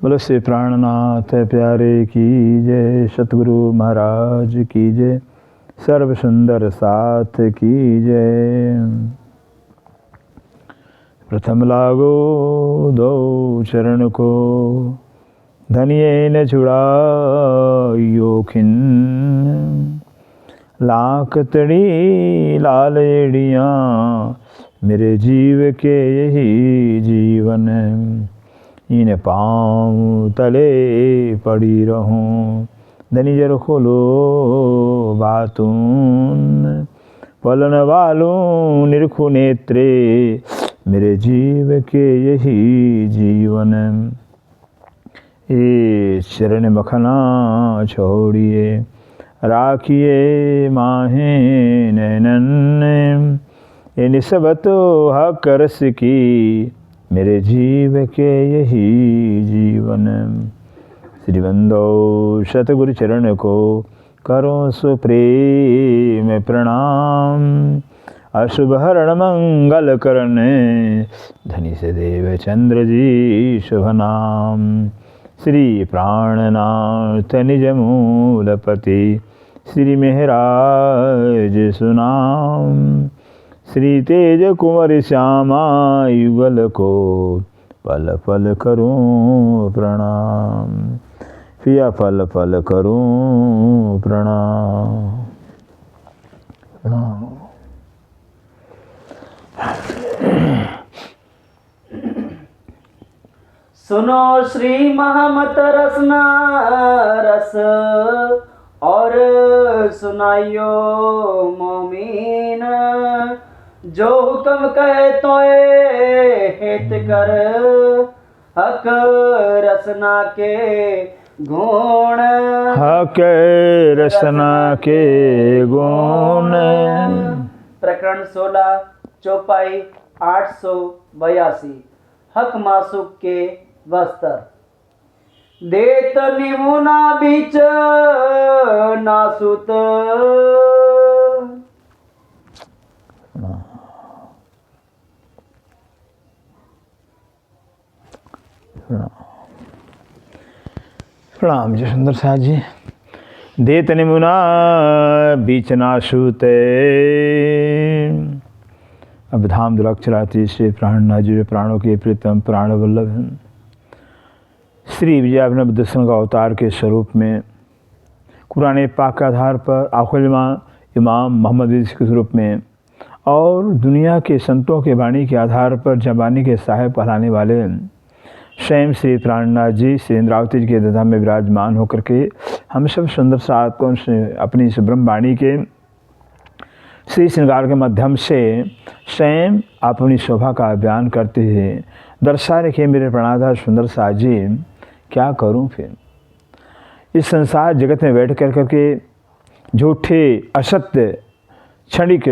बोलो श्री प्राणनाथ प्यारे की जय, सतगुरु महाराज की जय, सर्व सुंदर साथ की जय। प्रथम लागो दो चरण को, धनिये न छुड़ायो खिन, लाख तड़ी लाल एड़ियाँ मेरे जीव के यही जीवन। इन पाँव तले पड़ी रहूं, धनिजर खोलो बातून, पलन वालों निरखु नेत्रे मेरे जीव के यही जीवन। ये चरण मखना छोड़िए, राखिए माहे नैनन, ये निस्बत हक रस की मेरे जीव के यही जीवन। श्री बंदो सतगुरु चरण को करो सुप्रेम प्रणाम, अशुभ हरण मंगल करने धनी से देव चंद्र जी शुभ नाम। श्री प्राणनाथ निज मूलपति, श्री मेहराज सुनाम, श्री तेज कुंवर श्यामा युगल को पल पल करूं प्रणाम, पिया पल पल करूं प्रणाम। सुनो श्री महमत रसना रस, और सुनाइयो मोमीन, जो हुक्म कहे तोए हित कर, हक रसना के गुण, हक रसना के गुण। प्रकरण 16 चौपाई 882। हक मासुक के वस्त्र, देत निमुना बीच नासुत, प्रणाम जी सुंदर साथ जी। देत निमुना बीच नाशुते, अब धाम दुलक चलाती श्री प्राणनाथ जी प्राणों के प्रीतम प्राण वल्लभ हैं। श्री विजयाभिनव दर्शन का अवतार के स्वरूप में कुरान पाक के आधार पर आखिर इमाम मोहम्मद के स्वरूप में और दुनिया के संतों के वाणी के आधार पर जबानी के साहेब कहलाने वाले स्वयं श्री प्राणनाथ जी श्री इंद्रावती जी के दधा में विराजमान होकर के हम सब सुंदर सातों से अपनी इस ब्रह्मवाणी के श्री श्रृंगार के माध्यम से स्वयं अपनी शोभा का बयान करते हैं। दर्शा रखे मेरे प्राणाधार सुंदर साथ जी, क्या करूं फिर इस संसार जगत में बैठ कर करके झूठे असत्य क्षणिक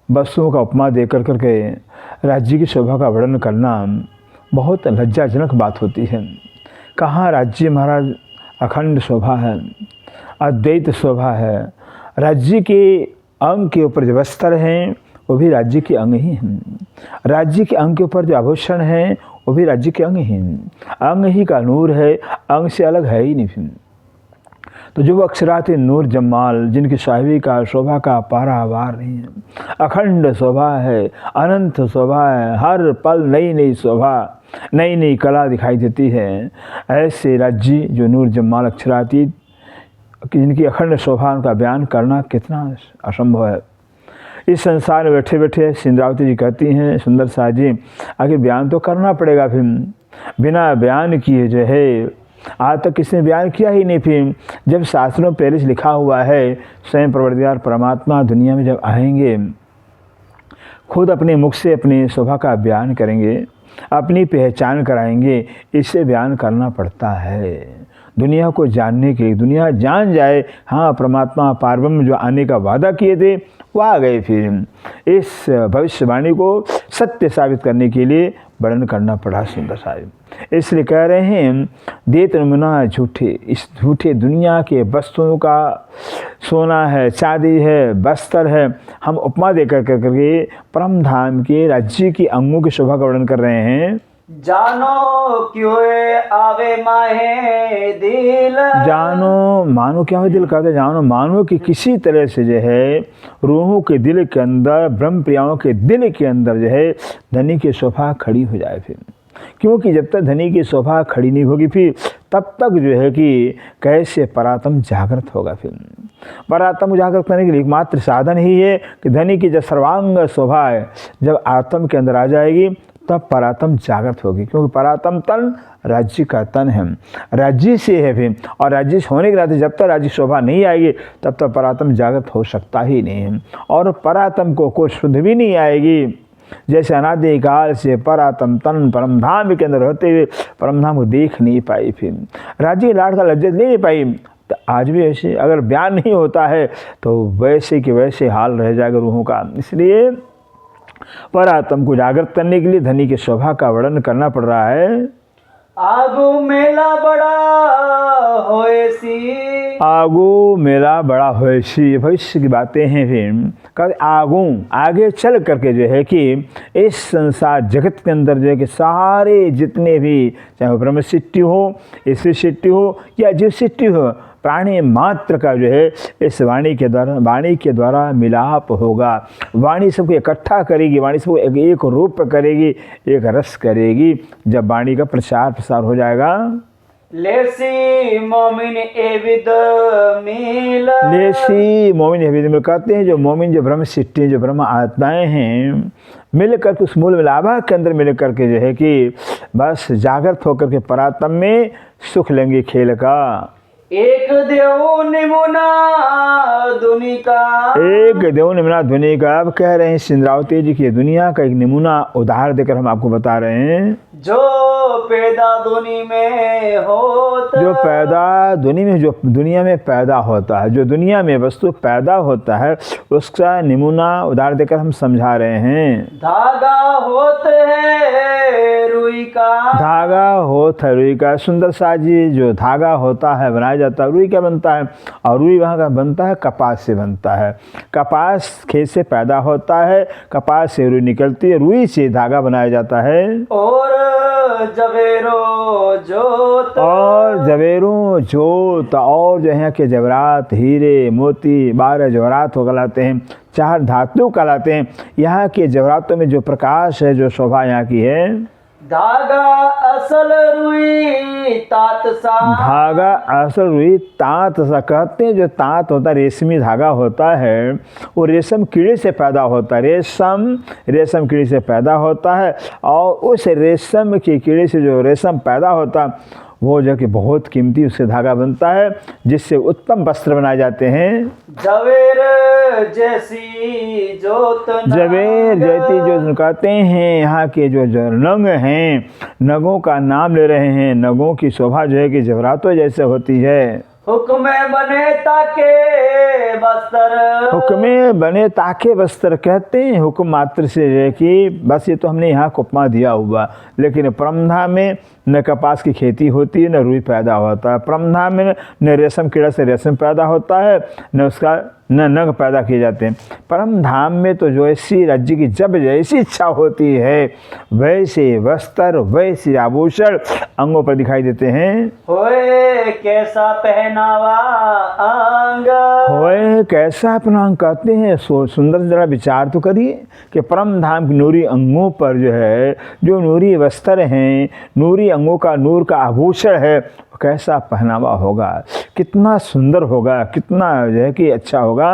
वस्तुओं का उपमा दे कर करके राज्य की शोभा का वर्णन करना बहुत लज्जाजनक बात होती है। कहाँ राज्य महाराज अखंड शोभा है, अद्वैत शोभा है। राज्य के अंग के ऊपर जो वस्त्र हैं वो भी राज्य के अंग ही हैं। राज्य के अंग के ऊपर जो आभूषण हैं वो भी राज्य के अंग ही हैं। अंग ही का नूर है, अंग से अलग है ही नहीं। तो जो अक्षरात नूर जमाल जिनकी साहिबी का शोभा का पारावार नहीं है, अखंड शोभा है, अनंत शोभा है, हर पल नई नई शोभा नई नई कला दिखाई देती है। ऐसे राज्य जो नूर जमाल अक्षरातीत जिनकी अखंड शोभा का बयान करना कितना असंभव है। इस संसार में बैठे बैठे इंद्रावती जी कहती हैं सुंदर साथ जी, आगे बयान तो करना पड़ेगा। फिर बिना बयान किए जो है आज तक किसने बयान किया ही नहीं। फिर जब शास्त्रों पहले से लिखा हुआ है स्वयं परवरदिगार परमात्मा दुनिया में जब आएंगे खुद अपने मुख से अपनी शोभा का बयान करेंगे, अपनी पहचान कराएंगे, इससे बयान करना पड़ता है। दुनिया को जानने के लिए दुनिया जान जाए हाँ परमात्मा पारब्रह्म जो आने का वादा किए थे वो आ गए। फिर इस भविष्यवाणी को सत्य साबित करने के लिए वर्णन करना पड़ा सुंदर साहिब। इसलिए कह रहे हैं देत नमूना झूठे, इस झूठे दुनिया के वस्तुओं का सोना है, चांदी है, बस्तर है, हम उपमा देकर करके परम धाम के राज्य की अंगों की शोभा का वर्णन कर रहे हैं। जानो क्यों आवे माहे दिल। जानो मानो क्या है दिल कहते हैं, जानो मानो कि किसी तरह से जो है रूहों के दिल के अंदर, ब्रह्म प्रियाओं के दिल के अंदर जो है धनी की शोभा खड़ी हो जाए। फिर क्योंकि जब तक धनी की शोभा खड़ी नहीं होगी फिर तब तक जो है कि कैसे परात्म जागृत होगा। फिर परात्म जागृत करने के लिए एकमात्र साधन ही है कि धनी की जब सर्वांग शोभा है जब आत्म के अंदर आ जाएगी तब परात्म जागृत होगी। क्योंकि परात्म तन राज्य का तन है, राज्य से है फिर, और राज्य से होने के नाते जब तक राज्य शोभा नहीं आएगी तब तक परात्म जागृत हो सकता ही नहीं है। और परात्म को कोई शुद्ध भी नहीं आएगी। जैसे अनादिकाल से परात्म तन परमधाम के अंदर होते हुए परमधाम को देख नहीं पाई, फिर राज्य लाड का लज्जत ले नहीं पाई, तो आज भी ऐसे अगर बयान नहीं होता है तो वैसे के वैसे हाल रह जाएगा रूहों का। इसलिए परात्म को जागृत करने के लिए धनी की शोभा का वर्णन करना पड़ रहा है। आगू मेला बड़ा होए सी। आगू मेरा बड़ा होएसी, भविष्य की बातें हैं। फिर कहते आगू आगे चल करके जो है कि इस संसार जगत के अंदर जो है कि सारे जितने भी चाहे ब्रह्म सृष्टि हो, ईश्वर सृष्टि हो या जीव सृष्टि हो, प्राणी मात्र का जो है इस वाणी के द्वारा मिलाप होगा। वाणी सबको इकट्ठा करेगी, वाणी सबको एक रूप करेगी, एक रस करेगी। जब वाणी का प्रचार प्रसार हो जाएगा लेसी मोमिन एविद मिल। लेसी मोमिन एविद मिल कहते हैं जो मोमिन, जो ब्रह्म सृष्टि, जो ब्रह्म आत्माएं हैं, मिल करके उस मूल मिलाभा के अंदर मिल करके जो है कि बस जागृत होकर के परात्म में सुख लेंगे खेल का। एक देव निमुना दुनी का। एक देव निमुना दुनी का। अब कह रहे हैं सिंद्रावती जी की दुनिया का एक नमूना उदाहरण देकर हम आपको बता रहे हैं। जो पैदा दुनी में होता, जो पैदा दुनी में, जो दुनिया में पैदा होता है, जो दुनिया में वस्तु पैदा होता है उसका नमूना उदाहरण देकर हम समझा रहे हैं। धागा होत है रुई का। धागा होता है रुई का। सुंदर सा जी जो धागा होता है बनाया जाता है, रुई क्या बनता है, और रुई वहाँ का बनता है कपास से बनता है। कपास खेत से पैदा होता है, कपास से रुई निकलती है, रुई से धागा बनाया जाता है। और जवेरो जोत, और जवेरों जोत, और जो है कि जवरात, हीरे मोती 12 जवरात हो कहलाते हैं, 4 धातु कहलाते हैं। यहाँ के जवरातों में जो प्रकाश है, जो शोभा यहाँ की है। धागा असल रुई तात सा। धागा असल रुई तात सा कहते हैं। जो तात होता है रेशमी धागा होता है, वो रेशम कीड़े से पैदा होता है। रेशम कीड़े से पैदा होता है, और उस रेशम के कीड़े से जो रेशम पैदा होता है वो जो कि बहुत कीमती उससे धागा बनता है, जिससे उत्तम वस्त्र बनाए जाते हैं। जवेर जैसी जोत, जवेर जैती जो कहते हैं। यहाँ के जो नग हैं, नगों का नाम ले रहे हैं। नगों की शोभा जो है कि जवरातों जैसे होती है। हुक्मे बने ताके बस्तर। हुक्मे बने ताके बस्तर कहते हैं हुक्म मात्र से जो है कि बस ये तो हमने यहाँ को उपमा दिया हुआ, लेकिन परमधाम में न कपास की खेती होती है, न रुई पैदा होता है। परमधाम में न रेशम कीड़ा से रेशम पैदा होता है, न उसका न नग पैदा किए जाते हैं। परम धाम में तो जो ऐसी राज्य की जब जैसी इच्छा होती है वैसे वस्त्र, वैसे आभूषण अंगों पर दिखाई देते हैं। होए कैसा पहनावा अंग। होए कैसा अपना अंग कहते हैं। सुंदर जरा विचार तो करिए कि परम धाम की नूरी अंगों पर जो है, जो नूरी वस्त्र हैं, नूरी अंगों का नूर का आभूषण है, कैसा पहनावा होगा, कितना सुंदर होगा, कितना जो है कि अच्छा होगा।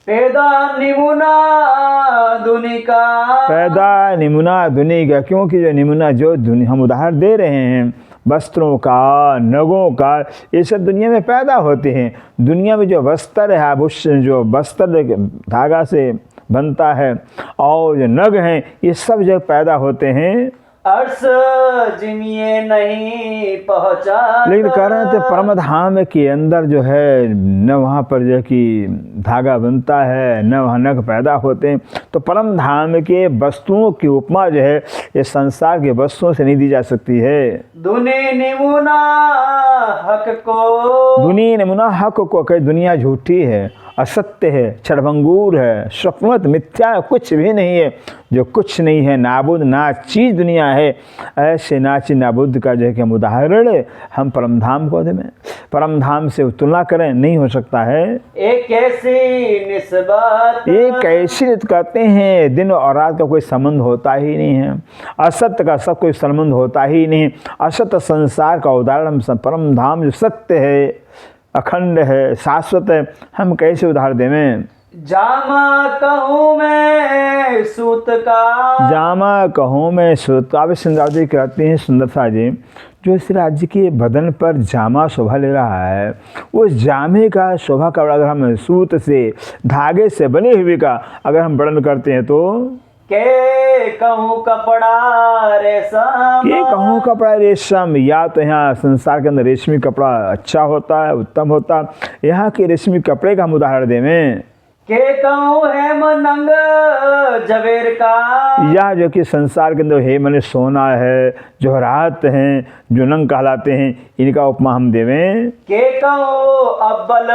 पैदा निमुना दुनी का। पैदा निमुना दुनी का, क्योंकि जो निमुना जो हम उदाहरण दे रहे हैं वस्त्रों का, नगों का, ये सब दुनिया में पैदा होते हैं। दुनिया में जो वस्त्र है, आभूषण, जो वस्त्र धागा से बनता है और जो नग हैं, ये सब जो पैदा होते हैं। अर्श जिमिए नहीं पहुँचा। लेकिन कह रहे थे परम धाम के अंदर जो है न वहाँ पर जो कि धागा बनता है, न वहाँ नग पैदा होते हैं। तो परम धाम के वस्तुओं की उपमा जो है ये संसार के वस्तुओं से नहीं दी जा सकती है। दुनी निमुना हक को। दुनी नमुना हक को कहे दुनिया झूठी है असत्य है, क्षणभंगूर है, स्वप्नवत मिथ्या है, कुछ भी नहीं है। जो कुछ नहीं है, नाबुद ना चीज़ दुनिया है, ऐसे नाची नाबुद का जो है कि हम उदाहरण हम परमधाम को दें, परमधाम से तुलना करें नहीं हो सकता है। एक ऐसी निस्बत, एक ऐसी नित कहते हैं दिन और रात का कोई संबंध होता ही नहीं है, असत्य का सब कोई संबंध होता ही नहीं। असत्य संसार का उदाहरण परम धाम जो सत्य है, अखंड है, शाश्वत है, हम कैसे उदाहरण देवें। जामा कहूँ मैं सूत का, जामा कहूँ मैं सूत। अब सुंदर जी कहते हैं सुंदरता जी, जो इस राज्य के बदन पर जामा शोभा ले रहा है, उस जामे का शोभा का अगर हम सूत से धागे से बने हुए का अगर हम वर्णन करते हैं तो के कहूँ कपड़ा रेशम, ये कहूँ कपड़ा रेशम, या तो यहाँ संसार के अंदर रेशमी कपड़ा अच्छा होता है, उत्तम होता है, यहाँ के रेशमी कपड़े का हम उदाहरण देवें। के कहूँ है मनंग जवेर का, या जो कि संसार के अंदर हे मने सोना है, जवाहरात हैं, जो नंग कहलाते हैं, इनका उपमा हम देवें। के कहूँ अब्बल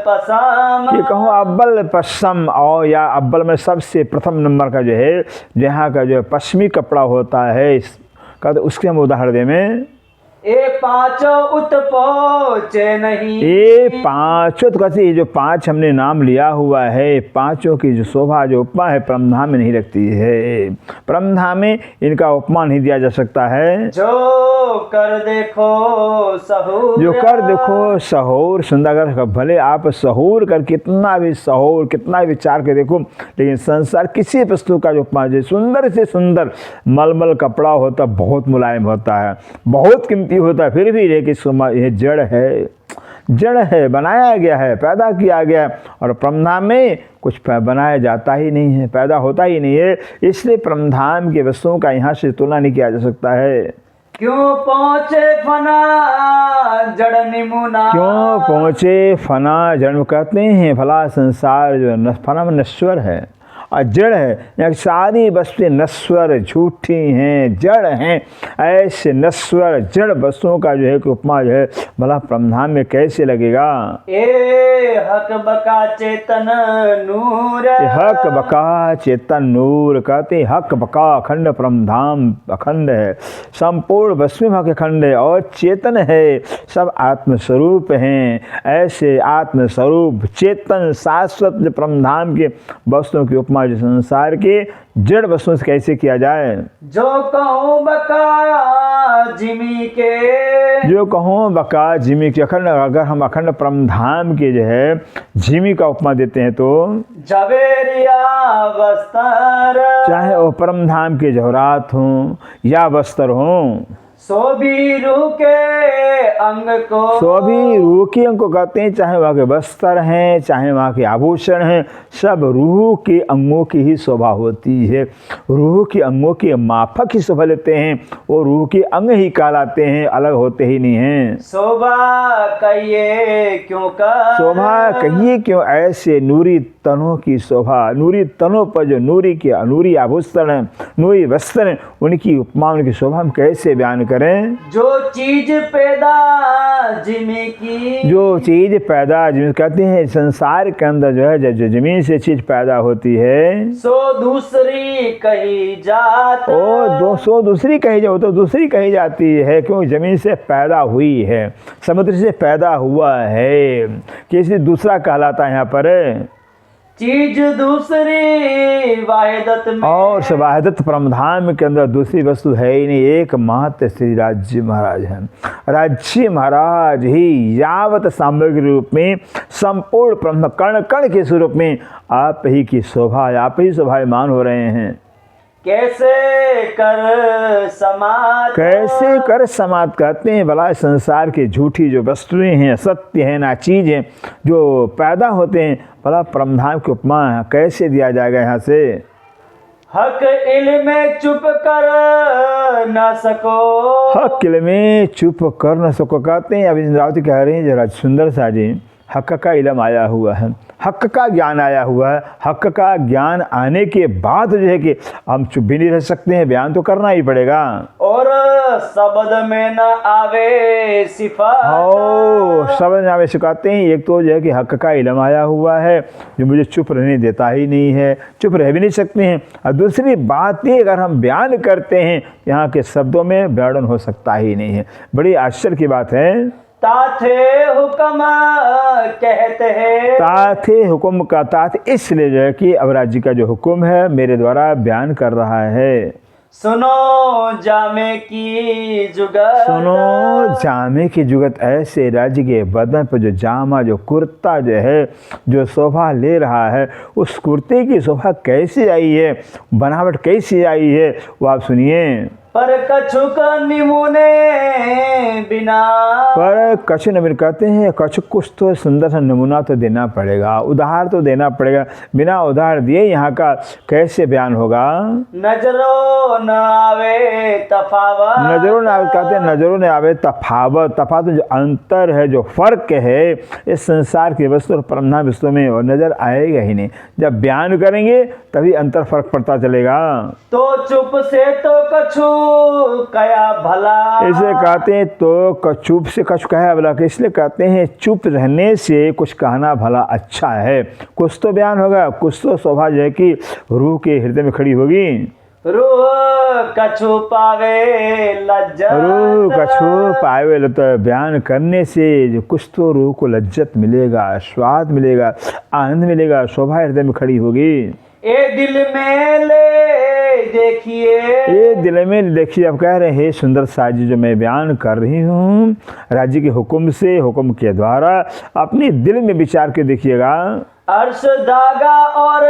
पसम, ये कहूँ अब्बल पश्चिम, और या अब्बल में सबसे प्रथम नंबर का जो है, जहाँ का जो पश्चिमी कपड़ा होता है का, तो उसके हम उदाहरण देवें। ए पाँचों उत पहुँचे नहीं, ये पांचों तो कहते हैं, जो पांच हमने नाम लिया हुआ है, पांचों की जो शोभा जो उपमा है परमधाम में नहीं रखती है। परमधाम में इनका उपमा नहीं दिया जा सकता है। जो कर देखो सहूर, जो कर देखो सहूर, सुंदर भले आप सहूर कर कितना भी सहूर कितना भी विचार कर देखो, लेकिन संसार किसी वस्तु का जो उपमा जो सुंदर से सुंदर मलमल कपड़ा होता, बहुत मुलायम होता है, बहुत कीमती होता है, फिर भी लेकिन ये जड़ है, जड़ है, बनाया गया है, पैदा किया गया है, और परमधाम में कुछ बनाया जाता ही नहीं है, पैदा होता ही नहीं है। इसलिए परमधाम के वस्तुओं का यहाँ से तुलना नहीं किया जा सकता है। क्यों पहुँचे फना जड़ निमुना, क्यों पहुँचे फना जड़, कहते हैं भला संसार जो फना में नश्वर है और जड़ है, यहाँ सारी वस्तुएं नश्वर झूठी हैं, जड़ हैं। ऐसे नश्वर जड़ वस्तुओं का जो है कि उपमा जो है भला परमधाम में कैसे लगेगा। ए हक बका चेतन नूर, हक बका चेतन नूर, कहते हक बका अखंड परमधाम अखंड है, संपूर्ण वस्तु में अखंड है और चेतन है, सब आत्मस्वरूप हैं। ऐसे आत्मस्वरूप चेतन शाश्वत परमधाम के वस्तुओं की उपमा जो संसार के जड़ वस्तुओं से कैसे किया जाए। जो कहूँ बका जिमी के, जो कहूँ बका जिमी के, अखंड अगर हम अखंड परमधाम के जो है जिमी का उपमा देते हैं तो जवेरिया वस्तर, चाहे वो परमधाम के जवाहरात हों या वस्त्र हों, सोभी रूह के अंग को, सभी रूह के अंग को कहते हैं, चाहे वहाँ के वस्त्र हैं चाहे वहाँ के आभूषण हैं, सब रूह के अंगों की ही शोभा होती है। रूह के अंगों के माफक ही शोभा लेते हैं, वो रूह के अंग ही कहलाते हैं, अलग होते ही नहीं हैं। शोभा कहिए क्यों कर, शोभा कहिए क्यों ऐसे नूरी तनों की शोभा, नूरी तनों पर जो नूरी के अनूरी आभूषण हैं, नूरी वस्त्र हैं, उनकी उपमा उनकी शोभा हम कैसे बयान करें। जो चीज पैदा जिमी की, जो चीज पैदा जिमी कहते हैं, संसार के अंदर जो है जो जमीन से चीज पैदा होती है सो दूसरी कही जात, ओ सो दूसरी कही जाओ तो दूसरी कही जाती है, क्योंकि जमीन से पैदा हुई है, समुद्र से पैदा हुआ है, किसी दूसरा कहलाता है यहाँ पर। चीज दूसरी वाहिदत में, और वाहिदत परमधाम के अंदर दूसरी वस्तु है ही नहीं, एक महत्व श्री राज्य महाराज हैं। राज्य महाराज ही यावत सामग्री रूप में संपूर्ण ब्रह्म कण कण के स्वरूप में आप ही की शोभा, आप ही शोभायमान हो रहे हैं। कैसे कर समात, कैसे कर समात कहते हैं भला संसार के झूठी जो वस्तुएं हैं, सत्य है ना चीज़ हैं जो पैदा होते हैं, भला परमधाम की उपमा कैसे दिया जाएगा यहाँ से। हक इल्म में चुप कर न सको, हक इल्म में चुप कर न सको कहते हैं। अभी इंद्रावती कह रहे हैं जरा सुंदर सा जी, हक का इल्म आया हुआ है, हक का ज्ञान आया हुआ है। हक का ज्ञान आने के बाद जो है कि हम चुप भी नहीं रह सकते हैं, बयान तो करना ही पड़ेगा। और शब्द में न आवे सिफात, शब्द में आवे सिखाते हैं। एक तो जो है कि हक का इल्म आया हुआ है जो मुझे चुप रहने देता ही नहीं है, चुप रह भी नहीं सकते हैं। और दूसरी बात ये, अगर हम बयान करते हैं यहाँ के शब्दों में वर्णन हो सकता ही नहीं है। बड़ी आश्चर्य की बात है। ताथे हुक्म कहते हैं, ताथे हुक्म का तात इसलिए जो है कि अवराज जी का जो हुक्म है मेरे द्वारा बयान कर रहा है। सुनो जामे की जुगत, सुनो जामे की जुगत, ऐसे राज्य के बदन पर जो जामा, जो कुर्ता जो है, जो शोभा ले रहा है, उस कुर्ते की शोभा कैसे आई है, बनावट कैसी आई है, वो आप सुनिए। पर कछु का निमुने बिना, पर कछु नमूने कहते हैं, कछु कुछ तो सुंदर सा नमूना तो देना पड़ेगा, उदाहरण तो देना पड़ेगा। बिना उदाहरण दिए यहाँ का कैसे बयान होगा। नजरों न आवे तफावत, नजरों न आवे कहते हैं, नजरों न आवे तफावत। तफावत जो अंतर है, जो फर्क है इस संसार की वस्तु और परमधाम वस्तु में, और नजर आएगा ही नहीं। जब बयान करेंगे तभी अंतर फर्क पड़ता चलेगा। तो चुप से तो कछु कया भला, इसे कहते हैं तो चुप से कछु कहा भला, इसलिए कहते हैं चुप रहने से कुछ कहना भला अच्छा है। कुछ तो बयान होगा, कुछ तो शोभा जो है कि रूह के हृदय में खड़ी होगी। रूह कछु पावे लज्जत, रूह कछु पावे, तो बयान करने से जो कुछ तो रूह को लज्जत मिलेगा, स्वाद मिलेगा, आनंद मिलेगा, शोभा हृदय में खड़ी होगी। ए दिल में ले देखिए, ये दिल में देखिए। अब कह रहे हैं सुंदर साजी जो मैं बयान कर रही हूँ राज्य के हुक्म से, हुक्म के द्वारा अपने दिल में विचार के देखिएगा। अर्श धागा और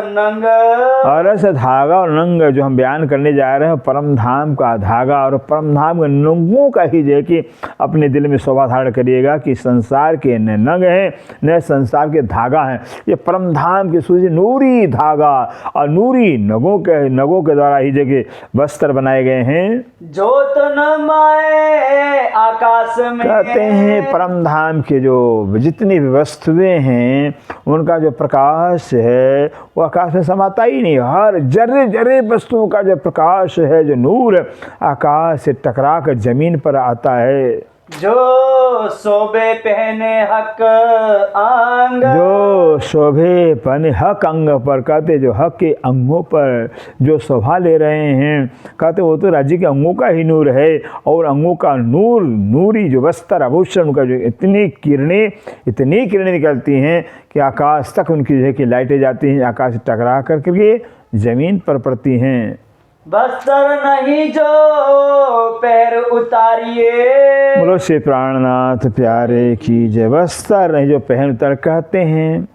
नंग, अर्श धागा और नंग जो हम बयान करने जा रहे हैं, परम धाम का धागा और परम धाम के नंगों का ही जो है कि अपने दिल में शोभा धारण करिएगा कि संसार के न नंग हैं न संसार के धागा हैं। ये परम धाम की सूची नूरी धागा और नूरी नगों के द्वारा ही जगह वस्त्र बनाए गए हैं। जोत न माए आकाश में, कहते हैं परम धाम के जो जितनी भी वस्तुएं हैं उनका जो प्रकाश है वो आकाश में समाता ही नहीं। हर जर्रे जर्रे वस्तुओं का जो प्रकाश है, जो नूर आकाश से टकरा कर जमीन पर आता है। जो शोभे पहने हक अंग, जो शोभे पहने हक अंग पर, कहते जो हक के अंगों पर जो शोभा ले रहे हैं, कहते वो तो राज्य के अंगों का ही नूर है। और अंगों का नूर, नूरी जो वस्त्र आभूषण का जो इतनी किरणें निकलती हैं कि आकाश तक उनकी जो है कि लाइटें जाती हैं, आकाश से टकरा करके ज़मीन पर पड़ती हैं। बस्तर नहीं जो पैर उतारिए, बोलो श्री प्राणनाथ प्यारे की जय। वस्त्र नहीं जो पहन उतार, कहते हैं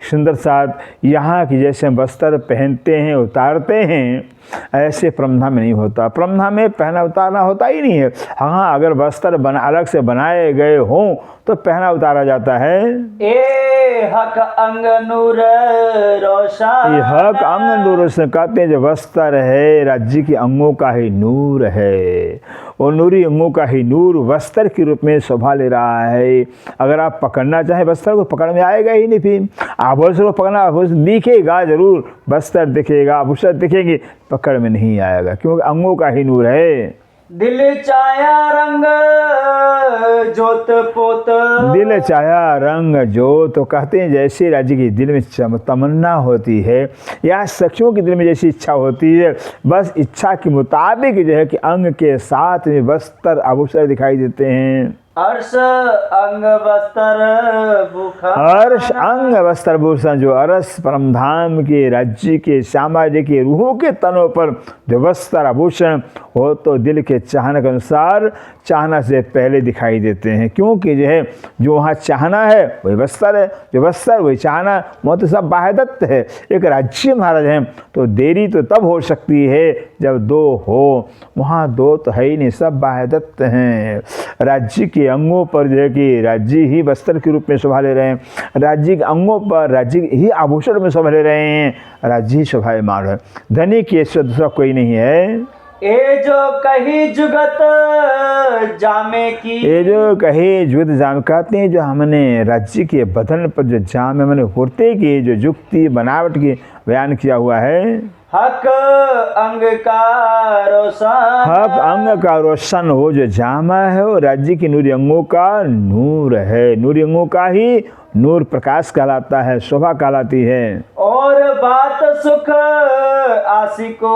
सुंदर साथ यहाँ की जैसे हम वस्त्र पहनते हैं उतारते हैं, ऐसे परमधाम में नहीं होता। परमधाम में पहना उतारना होता ही नहीं है। हाँ, अगर वस्त्र अलग से बनाए गए हों तो पहना उतारा जाता है। ए हक अंग नूर रोशन, ये हक अंग नूर रोशन, कहते हैं जो वस्त्र है राज्य के अंगों का ही नूर है। और नूरी अंगों का ही नूर वस्त्र के रूप में शोभा ले रहा है। अगर आप पकड़ना चाहें वस्त्र को, पकड़ में आएगा ही नहीं। फिर आभूषण को पकड़ना, आभूषण दिखेगा जरूर, वस्त्र दिखेगा, आभूषण दिखेंगे, पकड़ में नहीं आएगा क्योंकि अंगों का ही नूर है। दिल चाया रंग जोत पोत, दिल चाया रंग जोत, तो कहते हैं जैसे राज्य के दिल में तमन्ना होती है या सखियों के दिल में जैसी इच्छा होती है, बस इच्छा के मुताबिक जो है कि अंग के साथ में वस्त्र आभूषण दिखाई देते हैं। अर्श अंग वस्त्र भूखा, अर्श अंग वस्त्र भूषण, जो अरस परमधाम के राज्य के सामाजिक के रूहों के तनों पर जो वस्त्र आभूषण हो तो दिल के चाहना के अनुसार चाहना से पहले दिखाई देते हैं। क्योंकि जो है जो वहाँ चाहना है वही वस्त्र है, जो वस्त्र वही चाहना, वह तो सब बाह्यदत्त है। एक राज्य महाराज हैं तो देरी तो तब हो सकती है जब दो हो, वहाँ दो तो है ही नहीं, सब बाह्यदत्त हैं। राज्य के अंगों पर जो है कि राज्य ही वस्त्र के रूप में शोभा ले रहे हैं, राज्य के अंगों पर राज्य ही आभूषण में शोभा ले रहे हैं, राज्य ही शोभा मान है। धनी के दूसरा कोई नहीं है। ए जो कही जुगत जामे की, ये जो कहे जुगत जाम कहते हैं, जो हमने राज्य के बदन पर जो जाम हमने होते की जो जुक्ति बनावट की बयान किया हुआ है। हक अंग का रोशन, हक अंग का रोशन हो जो जामा है वो राज्य की नूरी अंगों का नूर है। नूरी अंगों का ही नूर प्रकाश कहलाता है, शोभा कहलाती है। और बात सुख आशिको,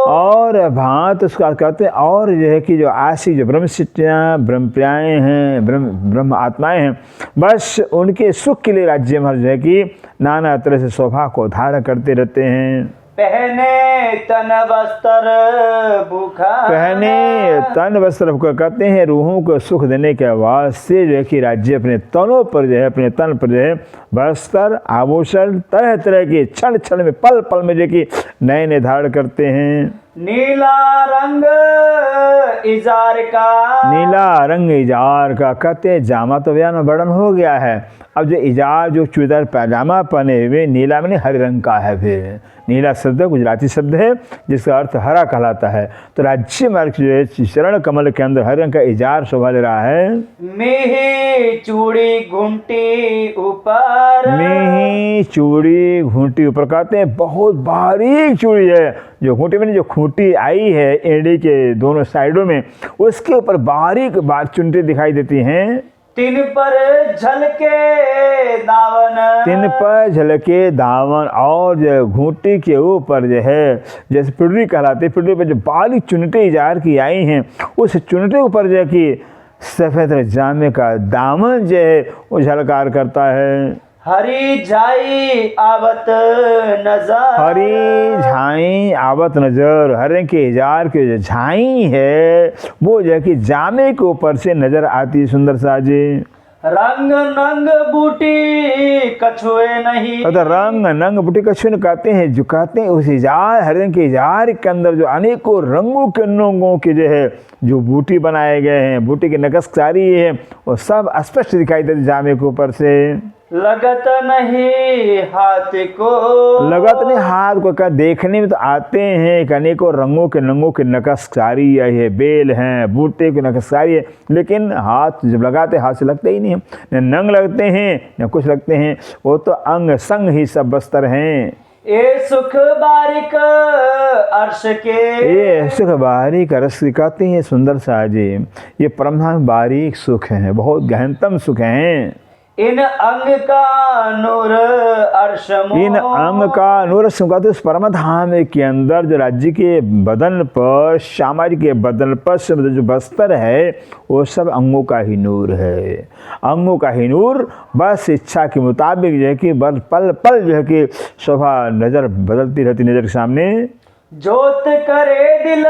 और भांत उसका कहते हैं, और जो है कि जो आशी जो ब्रह्मसिद्धियाँ ब्रह्मप्रियाएँ हैं, ब्रह्म आत्माएँ हैं, बस उनके सुख के लिए राज्य में जो है कि नाना तरह से शोभा को धारण करते रहते हैं। पहने तन वस्त्र भूखा, पहने तन वस्त्र को कहते हैं रूहों को सुख देने के वास्ते जो है कि राज्य अपने तनों पर जो है, अपने तन पर जो है वस्त्र आभूषण तरह तरह के क्षण क्षण में पल पल में जो कि नए नए धारण करते हैं। नीला रंग इजार का, नीला रंग इजार का कहते हैं, जामा तो बयान वर्णन हो गया है। अब जो इजार जो चूड़ीदार पैजामा पहने हुए नीला में हरे रंग का है। फिर नीला शब्द गुजराती शब्द है जिसका अर्थ हरा कहलाता है। तो राज्य मार्ग जो है चरण कमल के अंदर हरे रंग का इजार शोभा ले रहा है। मिही चूड़ी घूंटी ऊपर, मिही चूड़ी घूंटी ऊपर कहते हैं, बहुत बारीक चूड़ी है जो घूंटी में जो खूंटी आई है एड़ी के दोनों साइडों में, उसके ऊपर बारीक चुनटी दिखाई देती हैं। तिन पर झलके दावन, तिन पर झलके दावन, और जो घूंटी के ऊपर जो है जैसे पिडरी कहलाती है, पिडरी पर जो बारीक चुनटे इजार की आई हैं, उस चुनटे ऊपर जो है कि सफ़ेद जामे का दामन जो है वो झलकार करता है। हरी झाई आवत नजर, हरी झाई आवत नजर, हरे के इजार के जो झाई है वो जो है कि जामे के ऊपर से नजर आती सुंदर साजी। रंग नंग बूटी कछुए नहीं, तो रंग नंग बूटी कछुए कहते हैं, जो कहते हैं उस इजार हरे रंग के इजार के अंदर जो अनेकों रंगों के रंगों के जो है जो बूटी बनाए गए हैं, बूटी की नक्शकारी है वो सब स्पष्ट दिखाई देते जामे के ऊपर से। लगत नहीं हाथ को, लगत नहीं हाथ को क्या देखने में तो आते हैं कि अनेकों रंगों के नंगों की नक्शकारी है, बेल हैं, बूटे की नक्शकारी है, लेकिन हाथ जब लगाते हाथ से लगते ही नहीं है, न नंग लगते हैं न कुछ लगते हैं, वो तो अंग संग ही सब बस्तर हैं। ए सुख बारिक अर्श के, ये सुख बारीक रस कहते हैं सुंदर साजी, ये परम बारीक सुख हैं, बहुत गहनतम सुख हैं। इन अंग का नूर अर्श मोह, इन अंग का नूर कहते उस परम धाम के अंदर जो राज्य के बदन पर, श्यामा जी के बदन पर जो बस्तर है वो सब अंगों का ही नूर है। अंगों का ही नूर, बस इच्छा के मुताबिक जो है कि बस पल पल जो है कि शोभा नजर बदलती रहती नजर के सामने। जोत करे दिल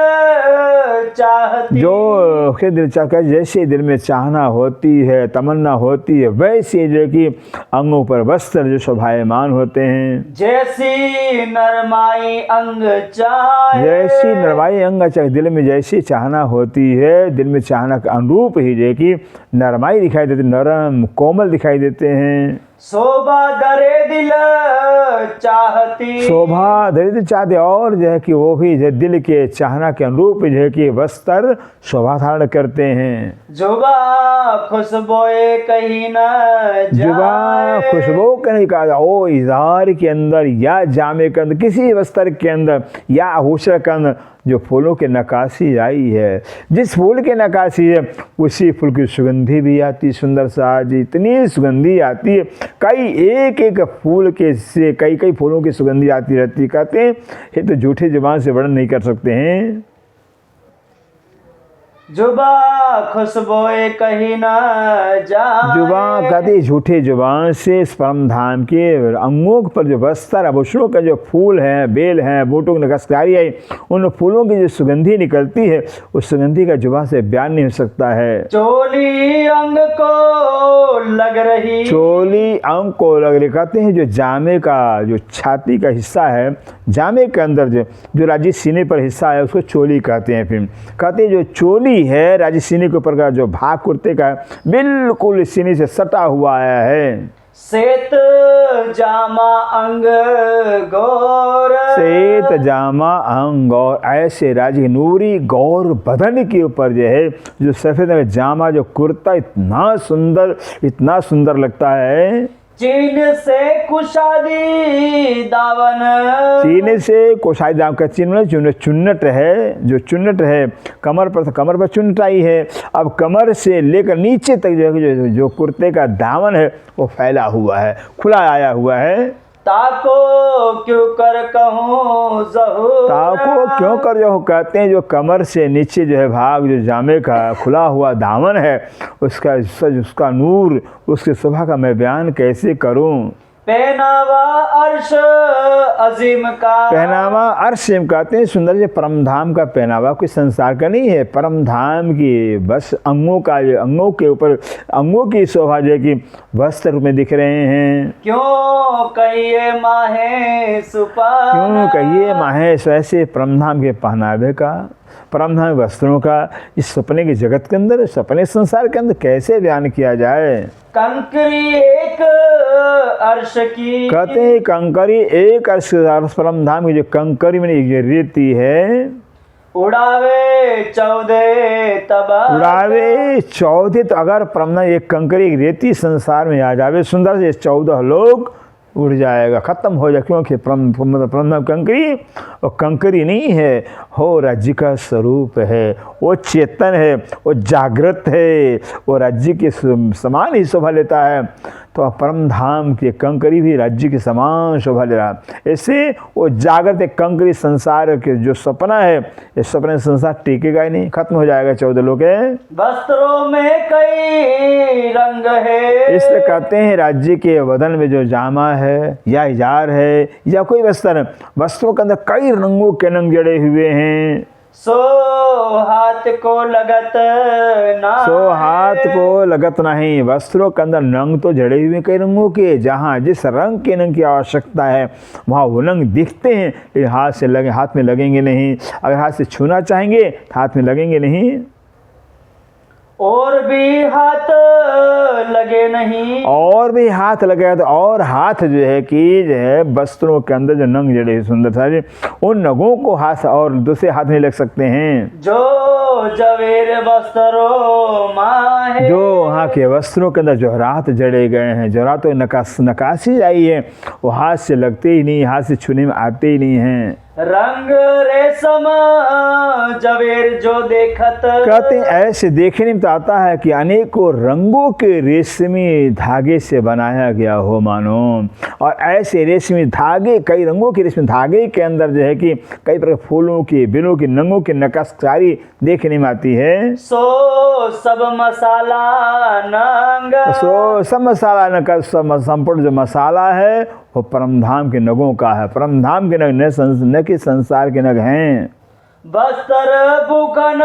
चाहती, जो के दिल चाहता जैसे दिल में चाहना होती है, तमन्ना होती है, वैसे जो कि अंगों पर वस्त्र जो शोभायमान होते हैं। जैसी नरमाई अंग चाहे, जैसी नरमाई अंग चाहे, दिल में जैसी चाहना होती है, दिल में चाहना का अनुरूप ही जो कि नरमाई दिखाई देती, नरम कोमल दिखाई देते हैं। शोभा दरे दिल चाहती, शोभा दरिद्र चाहते, और जो है कि वो भी जो दिल के चाहना के अनुरूप जो है कि वस्त्र शोभा धारण करते हैं। जुबा खुशबोए कहीं न जुबा खुशबू कहीं का ओ इजार के अंदर या जामे के अंदर, किसी वस्त्र के अंदर या आभूषण के अंदर जो फूलों की नक्काशी आई है, जिस फूल की नक्काशी है उसी फूल की सुगंधी भी आती सुंदर सा जी, इतनी सुगंधी आती है, कई एक एक फूल के से कई कई फूलों की सुगंधी आती रहती। कहते हैं ये तो झूठे जुबान से वर्णन नहीं कर सकते हैं। जुबा खुशबोए कहीं न जाए, जुबान कहते झूठे जुबान से इस परम धाम के अंगों पर जो बस्तर आभूषणों का जो फूल हैं, बेल हैं, बूटों की नक्शकारी है, उन फूलों की जो सुगंधी निकलती है उस सुगंधी का जुबान से बयान नहीं हो सकता है। चोली अंग को लग रही, चोली अंग को लग रही कहते हैं जो जामे का जो छाती का हिस्सा है, जामे के अंदर जो राज्य सीने पर हिस्सा है उसको चोली कहते हैं। फिर कहते हैं जो चोली है राज्य सीने के ऊपर का जो भाग कुर्ते का बिल्कुल सीने से सटा हुआ आया है। श्वेत जामा अंग गौर, श्वेत जामा अंग और ऐसे राज्य नूरी गौर बदन के ऊपर जो है जो सफेद रंग जामा जो कुर्ता इतना सुंदर लगता है। चीन से कुशादी दावन, चीन से कोशादी दाम का चीन में चुन्नट है, जो चुन्नट है कमर पर चुन्नट आई है। अब कमर से लेकर नीचे तक जो कुर्ते का दामन है वो फैला हुआ है, खुला आया हुआ है। ताको क्यों कर कहूँ ज़हूर, ताको क्यों कर जो कहते हैं जो कमर से नीचे जो है भाग जो जामे का खुला हुआ दामन है उसका सज उसका नूर उसकी शोभा का मैं बयान कैसे करूं। पहनावा अर्श अजीम का, पहनावा अर्शिम कहते हैं सुंदर जो परम धाम का पहनावा कोई संसार का नहीं है, परम धाम की बस अंगों का अंगों के ऊपर अंगों की शोभा जो कि वस्त्र रूप में दिख रहे हैं। क्यों कहिए माहे सुपा, क्यों कहिए माहेश ऐसे परम धाम के पहनावे का परमधाम वस्त्रों का इस सपने के जगत के अंदर सपने संसार के अंदर कैसे बयान किया जाए। कंकरी एक अर्श की, कहते हैं कंकरी एक अर्श परमधाम की जो कंकरी में जो रेती है उड़ावे 14 तबाह, उड़ावे 14 तो अगर परमधाम एक कंकरी एक रेती संसार में आ जावे सुंदर से 14 लोग उड़ जाएगा, खत्म हो जाए। क्योंकि परम कंकरी और कंकरी नहीं है, हो राज्य का स्वरूप है, वो चेतन है, वो जागृत है, वो राज्य के समान ही शोभा लेता है। तो परम धाम के कंकरी भी राज्य के समान शोभा ले रहा है। ऐसे वो जागृत कंकरी संसार के जो सपना है इस सपने संसार टिकेगा ही नहीं, खत्म हो जाएगा। 14 लोग है वस्त्रों में कई रंग है, इसलिए कहते हैं राज्य के वदन में जो जामा है या इजार है या कोई वस्त्र वस्त्रों के अंदर कई रंगों के रंग जड़े हुए हैं। सो हाथ को लगत ना, सो हाथ को लगत नहीं, वस्त्रों के अंदर रंग तो जड़े हुए कई रंगों के, जहाँ जिस रंग के रंग की आवश्यकता है वहाँ वो रंग दिखते हैं लेकिन हाथ में लगेंगे नहीं। अगर हाथ से छूना चाहेंगे हाथ में लगेंगे नहीं, और भी हाथ लगे नहीं, और भी हाथ लगे तो और हाथ जो है कि जो है वस्त्रों के अंदर जो नंग जड़े हैं सुंदर सारे उन नगों को हाथ और दूसरे हाथ में लग सकते हैं। जो जवेर वस्त्रों माहे, जो वहाँ के वस्त्रों के अंदर जौहरात जड़े गए हैं, जौहरात तो नकाशी आई है, वो हाथ से लगते ही नहीं, हाथ से छूने में आते ही नहीं हैं। रंग रेशम जवेर जो देखत, कहते हैं ऐसे देखने में तो आता है कि अनेकों रंगों के रेशमी धागे से बनाया गया हो मानो, और ऐसे रेशमी धागे कई रंगों के रेशमी धागे के अंदर जो है कि कई प्रकार फूलों की बिलों की नंगों की नक्काशी देखने में आती है। सो सब मसाला नंग, सो सब मसाला नग संपूर्ण जो मसाला है वो परमधाम के नगों का है। परमधाम के नग न कि संसार के नग हैं। वस्त्र भूखन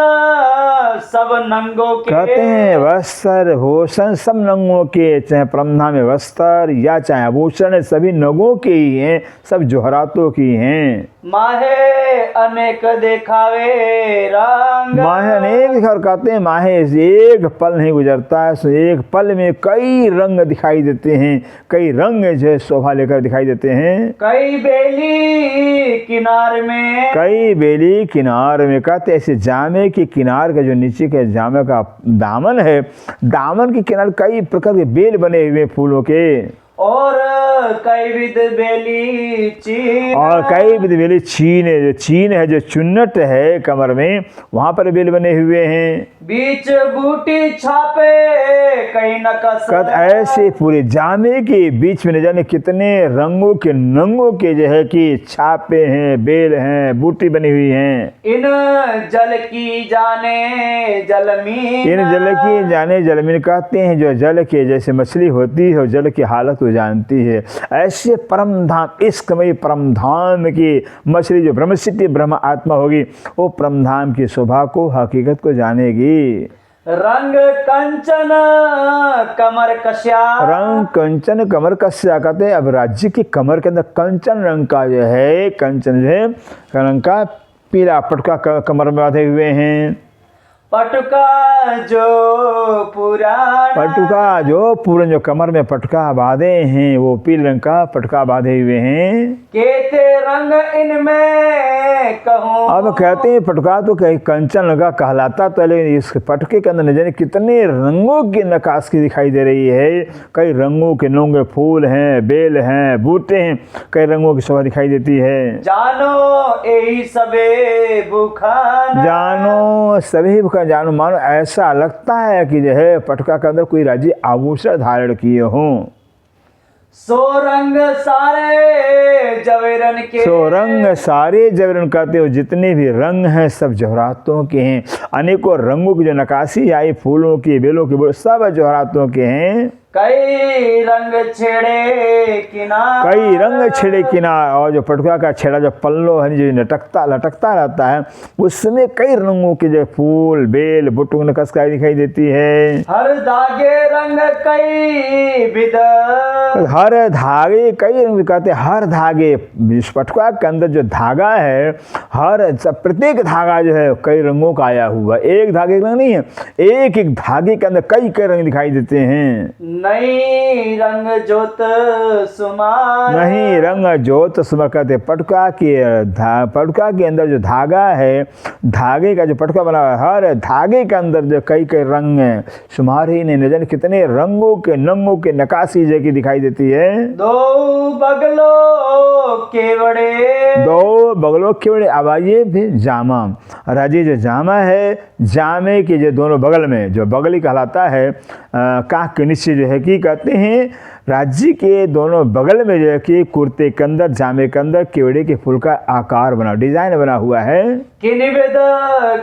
सब नंगों के, कहते हैं वस्त्र भूषण सब नंगों के, चाहे परमधाम में वस्त्र या चाहे आभूषण सभी नगों के ही हैं, सब जौहरातों की हैं। माहे अनेक देखावे रंग, माहे अनेक, और कहते हैं माहे एक पल नहीं गुजरता है, सो एक पल में कई रंग दिखाई देते हैं, कई रंग जो है शोभा लेकर दिखाई देते हैं। कई बेली किनार में, कई बेली किनार में, कहते ऐसे जामे के किनार का जो नीचे के जामे का दामन है, दामन के किनारे कई प्रकार के बेल बने हुए फूलों के, और कई विध बेली चीन, और कई विध बेली चीन है, जो चीन है जो चुन्नट है कमर में वहाँ पर बेल बने हुए हैं। बीच बूटी छापे कई नकस, ऐसे पूरे जामे के बीच में न जाने कितने रंगों के नंगों के जो है कि छापे हैं, बेल हैं, बूटी बनी हुई हैं। इन जल की जाने जलमीन, इन जल की जाने जलमीन, कहते हैं जो जल के जैसे मछली होती है जल की हालत वो जानती है, ऐसे परमधाम इश्कमयी परमधाम की मछली जो ब्रह्मसिद्धि ब्रह्म आत्मा होगी वो परमधाम की शोभा को हकीकत को जानेगी। रंग कंचन कमर कश्या, रंग कंचन कमर कश्या, कहते हैं अब राज्य की कमर के अंदर कंचन रंग का जो है, कंचन जो है रंग का पीला पटका कमर में बांधे हुए हैं। पटुका जो पुराना, पटुका जो पूरन, जो कमर में पटका बांधे हैं, वो पीले रंग का पटका बांधे हुए हैं। केते रंग इनमें कहूँ। अब कहते हैं पटका तो कहीं कंचन लगा कहलाता, तो लेकिन इस पटके के अंदर न जाने कितने रंगों की नक्काशी दिखाई दे रही है। कई रंगों के नोंगे फूल हैं, बेल हैं, बूटे हैं, कई रंगों की शोभा दिखाई देती है। जानो यही सबे बुखाना, जानो सभी का जानो मानो, ऐसा लगता है कि जो है पटका के अंदर कोई राज्य आभूषण धारण किए हों। सो रंग सारे जवेरन के, सो रंग सारे जबरन कहते हो, जितने भी रंग हैं सब जवाहरातों के हैं। अनेकों रंगों की जो नक्काशी आई, फूलों की, बेलों की, वो सब जवाहरातों के हैं। कई रंग छेड़े किनार, कई रंग छिड़े किनार, और जो पटुका का छेड़ा जो पल्लो है, जो लटकता रहता है, उसमें कई रंगों के जो फूल, बेल, बुटों की नक्काशी दिखाई देती है। हर धागे रंग कई विध, हर धागे कई रंग कहते हैं। हर धागे, इस पटुका के अंदर जो धागा है, प्रत्येक धागा जो है कई रंगों का आया हुआ। एक धागे का रंग नहीं है, एक एक धागे के अंदर कई कई रंग दिखाई देते हैं। नहीं रंग जोत सुमार, नहीं रंग जोत सुमार कहते। पटुका के अंदर जो धागा है, धागे का जो पटुका बना हुआ है, हर धागे के अंदर जो कई कई रंग हैं। सुमारी ने न जाने कितने रंगों के नंगों के नक्काशी जैसी दिखाई देती है। दो बगलों के बड़े, दो बगलों के बड़े। अब आइए फिर जामा, राजी जो जामा है, जामे के जो दोनों बगल में, जो बगली कहलाता है, काख के नीचे जो है कि कहते हैं, राज्य के दोनों बगल में जो है कि कुर्ते के अंदर, जामे के अंदर केवड़े के फूल का आकार बना, डिजाइन बना हुआ है। किन्हीं विद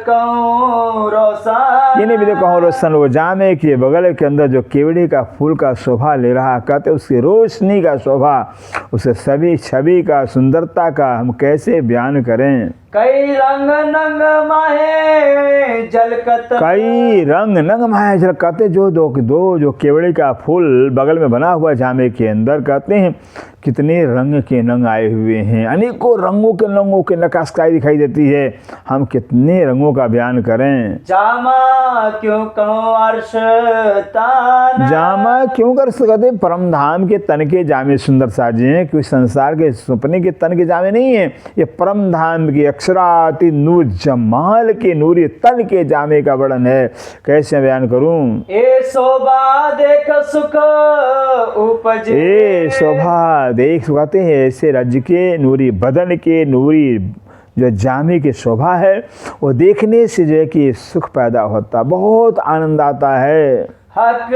कहूँ रोशन, किन्हीं विद कहूँ रोशन, वो जामे के बगल के अंदर जो केवड़े का फूल का शोभा ले रहा, कहते उसकी रोशनी का शोभा, उसे सभी छवि का, सुंदरता का हम कैसे बयान करें। कई रंग नंग माहे झलकत, कई रंग नंग माहे झलकत, कहते जो जो केवड़े का फूल बगल में बना हुआ जामे के अंदर, कहते हैं कितने रंग के नंग आए हुए हैं। अनेकों रंगों के नक्काशी दिखाई देती है। हम कितने रंगों का बयान करें। जामा क्यों कहूँ अर्श ताना, जामा क्यों कर सकते, परम धाम के तन के जामे सुंदर साजे हैं। क्योंकि संसार के सपने के तन के जामे नहीं है, ये परम धाम की अक्षराति नूर जमाल के नूरी तन के जामे का वर्णन है। कैसे बयान करूं। ए शोभा देख सुख उपजे, ए शोभा देख सुखाते हैं ऐसे राज्य के नूरी बदन के, नूरी जो जामे की शोभा है, वो देखने से जो है कि सुख पैदा होता, बहुत आनंद आता है। हक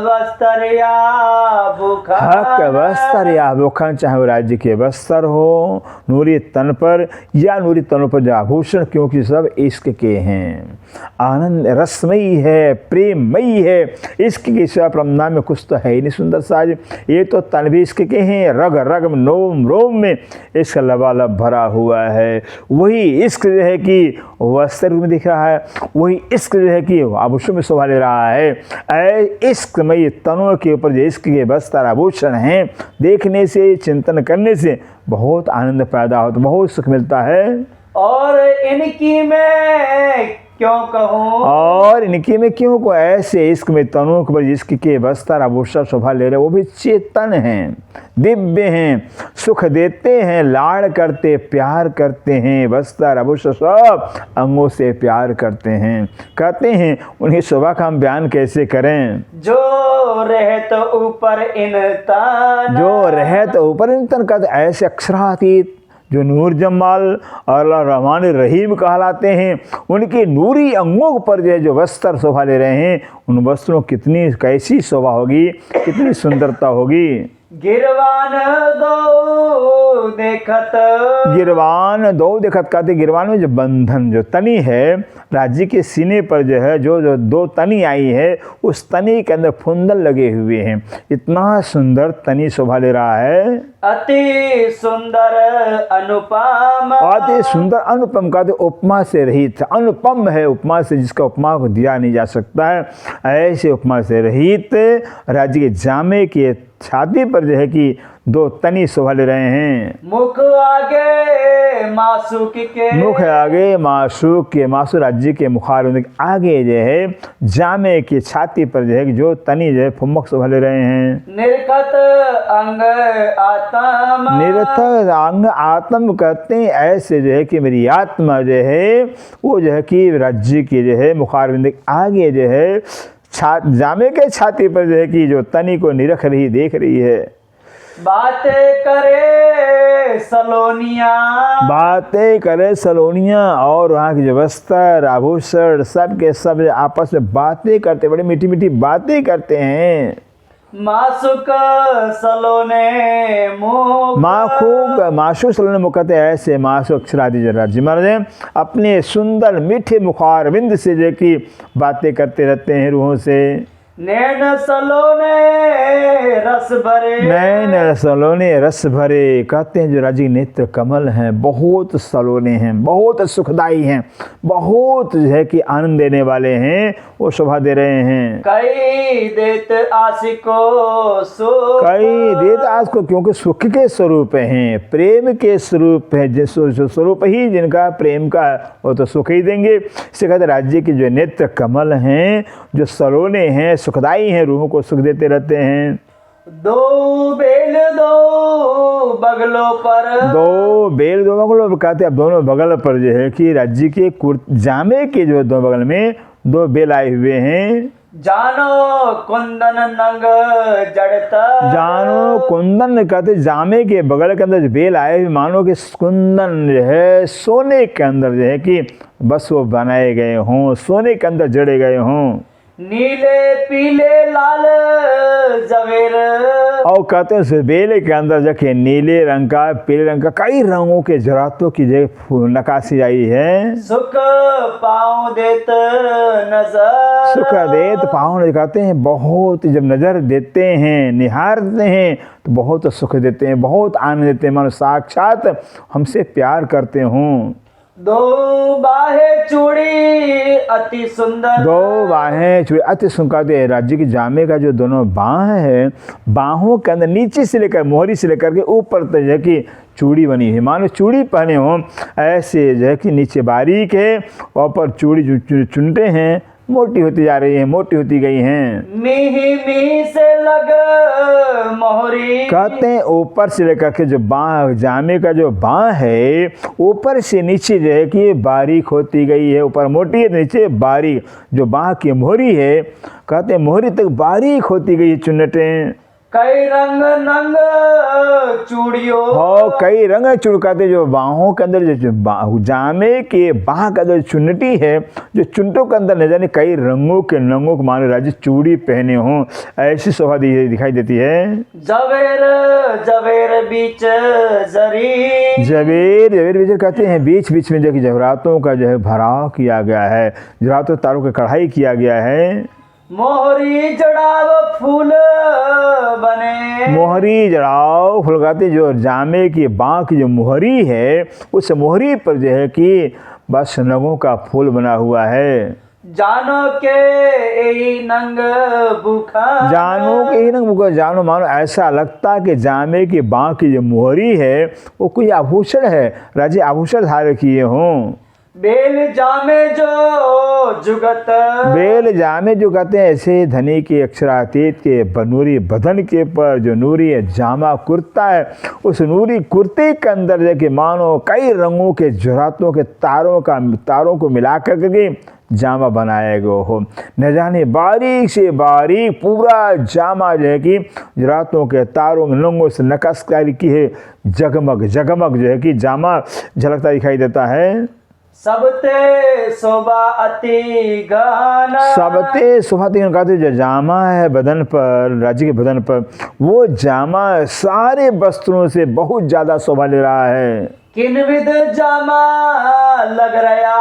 वस्त्र या भूखा, हक वस्त्र या भूखा, चाहे वो राज्य के वस्त्र हो, नूरी तन पर या नूरी तनों पर जो आभूषण, क्योंकि सब इश्क के हैं। आनंद रसमयी है, प्रेममयी है। इश्क के सिवा परमधाम में कुछ तो है ही नहीं सुंदर साज। ये तो तन भी इश्क के हैं, रग रग में, नोम रोम में इश्क लबालब भरा हुआ है। वही इश्क जो है कि वस्त्र में दिख रहा है, वही इश्क जो है कि आभूषण में शोभा ले रहा है। इश्कमयी तनों के ऊपर जो इश्क के वस्त्र आभूषण हैं, देखने से, चिंतन करने से बहुत आनंद पैदा होता, बहुत सुख मिलता है। और इनकी मैं क्यों कहूँ, और इनकी में क्यों को, ऐसे इश्क में तनों के ऊपर इश्क के वस्त्र आभूषण शोभा ले रहे, वो भी चेतन हैं, दिव्य हैं, सुख देते हैं, लाड़ करते, प्यार करते हैं। वस्त्र आभूषण सब अंगों से प्यार करते हैं। कहते हैं उनकी शोभा का हम बयान कैसे करें। जो रहे तो ऊपर इन तन, जो रहे तो ऊपर इन तन, कहते ऐसे अक्षरातीत जो नूर जमाल और रहमान रहीम कहलाते हैं, उनके नूरी अंगों पर जो वस्त्र शोभा ले रहे हैं, उन वस्त्रों कितनी कैसी शोभा होगी, कितनी सुंदरता होगी। गिरवान दो देखत, गिरवान दो देखत, कहते गिरवान में जो बंधन, जो तनी है राज्य के सीने पर जो है, जो दो तनी आई है, उस तनी के अंदर फुंदल लगे हुए हैं। इतना सुंदर तनी शोभा ले रहा है। अति सुंदर अनुपम, अति सुंदर अनुपम, कहते उपमा से रहित, अनुपम है उपमा से, जिसका उपमा को दिया नहीं जा सकता है। ऐसे उपमा से रहित राज्य के जामे के छाती पर जो है कि दो तनी शोभा ले रहे हैं। मुख आगे मासूक के, मुख आगे मासूक के, मासूक राज्य के मुखारबिंद के आगे जो है जामे की छाती पर जो है कि जो तनी जो है फुम्मक शोभा ले रहे हैं। निरखत अंग आत्म, निरर्थक अंग आत्म कहते हैं ऐसे जो है कि मेरी आत्मा जो है वो जो है कि राज्य की जो है मुखारबिंद के आगे जो है जामे के छाती पर जो है कि जो तनी को निरख रही, देख रही है। बातें करे सलोनिया, बातें करे सलोनिया, और वहाँ के जो वस्त्र आभूषण सब के सब आपस में बातें करते, बड़ी मीठी मीठी बातें करते हैं। मासुक सलोने मुख, माशु सलोने मुख कहते हैं ऐसे माशु अक्षरादि जो राज्य महाराज अपने सुंदर मीठे मुखारविंद से जो कि बातें करते रहते हैं रूहों से। नैन सलोने रस भरे, नैन सलोने रस भरे कहते हैं जो राज्य नेत्र कमल हैं, बहुत सलोने हैं, बहुत सुखदाई हैं, बहुत जो है कि आनंद देने वाले हैं, वो शोभा दे रहे हैं। कई देत आशिको सुख, कई देत आस को, क्योंकि सुख के स्वरूप हैं, प्रेम के स्वरूप है, जिस स्वरूप ही जिनका प्रेम का वो तो सुख ही देंगे। इससे कहते राज्य के जो नेत्र कमल हैं, जो सलोने हैं, सुखदाई हैं, रूहों को सुख देते रहते हैं। दो बेल दो बगलों पर, दो बेल दो बगलों पर कहते हैं अब दोनों बगल पर जो है कि राज्य के जामे के जो दो बगल में दो बेल आए हुए हैं। जानो कुंदन नंग जड़ता, जानो कुंदन कहते जामे के बगल के अंदर जो बेल आए हुए, मानो कि कुंदन जो है सोने के अंदर जो है कि बस वो बनाए गए हों, सोने के अंदर जड़े गए हों। नीले पीले लाल जवेर, और कहते हैं बेले के अंदर जैसे नीले रंग का, पीले रंग का, कई रंगों के जरातों की जो नकाशी आई है। सुख पाँव देत नजर, सुख देत पाँव कहते हैं बहुत, जब नजर देते हैं निहारते हैं तो बहुत सुख देते हैं, बहुत आनंद देते हैं, मानो साक्षात हमसे प्यार करते हों। दो बाहें चूड़ी अति सुंदर, दो बाहें चूड़ी अति सुंदर है। राज्य की जामे का जो दोनों बाह है, बाहों के अंदर नीचे से लेकर मोहरी से लेकर के ऊपर तक जो है कि चूड़ी बनी है, मानो चूड़ी पहने हों ऐसे जो है कि नीचे बारीक है, ऊपर चूड़ी जो चुनते हैं मोटी होती जा रही है, मोटी होती गई हैं। मिही से लग मोहरी, कहते हैं ऊपर से लेकर के जो बाह, जामे का जो बाह है ऊपर से नीचे जो है कि बारीक होती गई है, ऊपर मोटी है नीचे बारीक, जो बाह की मोहरी है कहते हैं मोहरी तक बारीक होती गई चुन्नटें। कई रंग नंग चूड़ियों, और कई रंग चुड़काते जो बाहों के अंदर जो जामे के बाह का जो चुन्नटी है, जो चुन्नटों के अंदर न जाने कई रंगों के नंगों को मानो राज्य चूड़ी पहने हों, ऐसी शोभा दिखाई देती है। जवेर जवेर बीच जरी, जवेर जवेर बीच कहते हैं बीच बीच में जो कि जवरातों का जो है भराव किया गया है, जवरातों तारों की कढ़ाई किया गया है। मोहरी जड़ाव फूल बने, मोहरी जड़ाव फूल कहते जो जामे की बाँ की जो मोहरी है, उस मोहरी पर जो है कि बस नगों का फूल बना हुआ है। जानो के यही नंग बुखा, जानो के ही नंग बुखा, जानो मानो ऐसा लगता कि जामे की बाँ की जो मोहरी है वो कोई आभूषण है, राज्य आभूषण धारण किए हों। बेल जामे जो जुगत, बेल जामे जो कहते हैं ऐसे धनी के अक्षरातीत के बनूरी बदन के पर जो नूरी जामा कुर्ता है, उस नूरी कुर्ते के अंदर जाके मानो कई रंगों के जरातों के तारों को मिला करके जामा बनाया गया हो, न जाने बारीक से बारीक पूरा जामा जो है कि जरातों के तारों रंगों से नक्काशी की है, जगमग जगमग जो है कि जामा झलकता दिखाई देता है। सबते शोभा अति गाना, सबते शोभा अति कहते जो जामा है बदन पर, राज्य के बदन पर, वो जामा सारे वस्त्रों से बहुत ज्यादा शोभा ले रहा है। किन विध जामा लग रहा,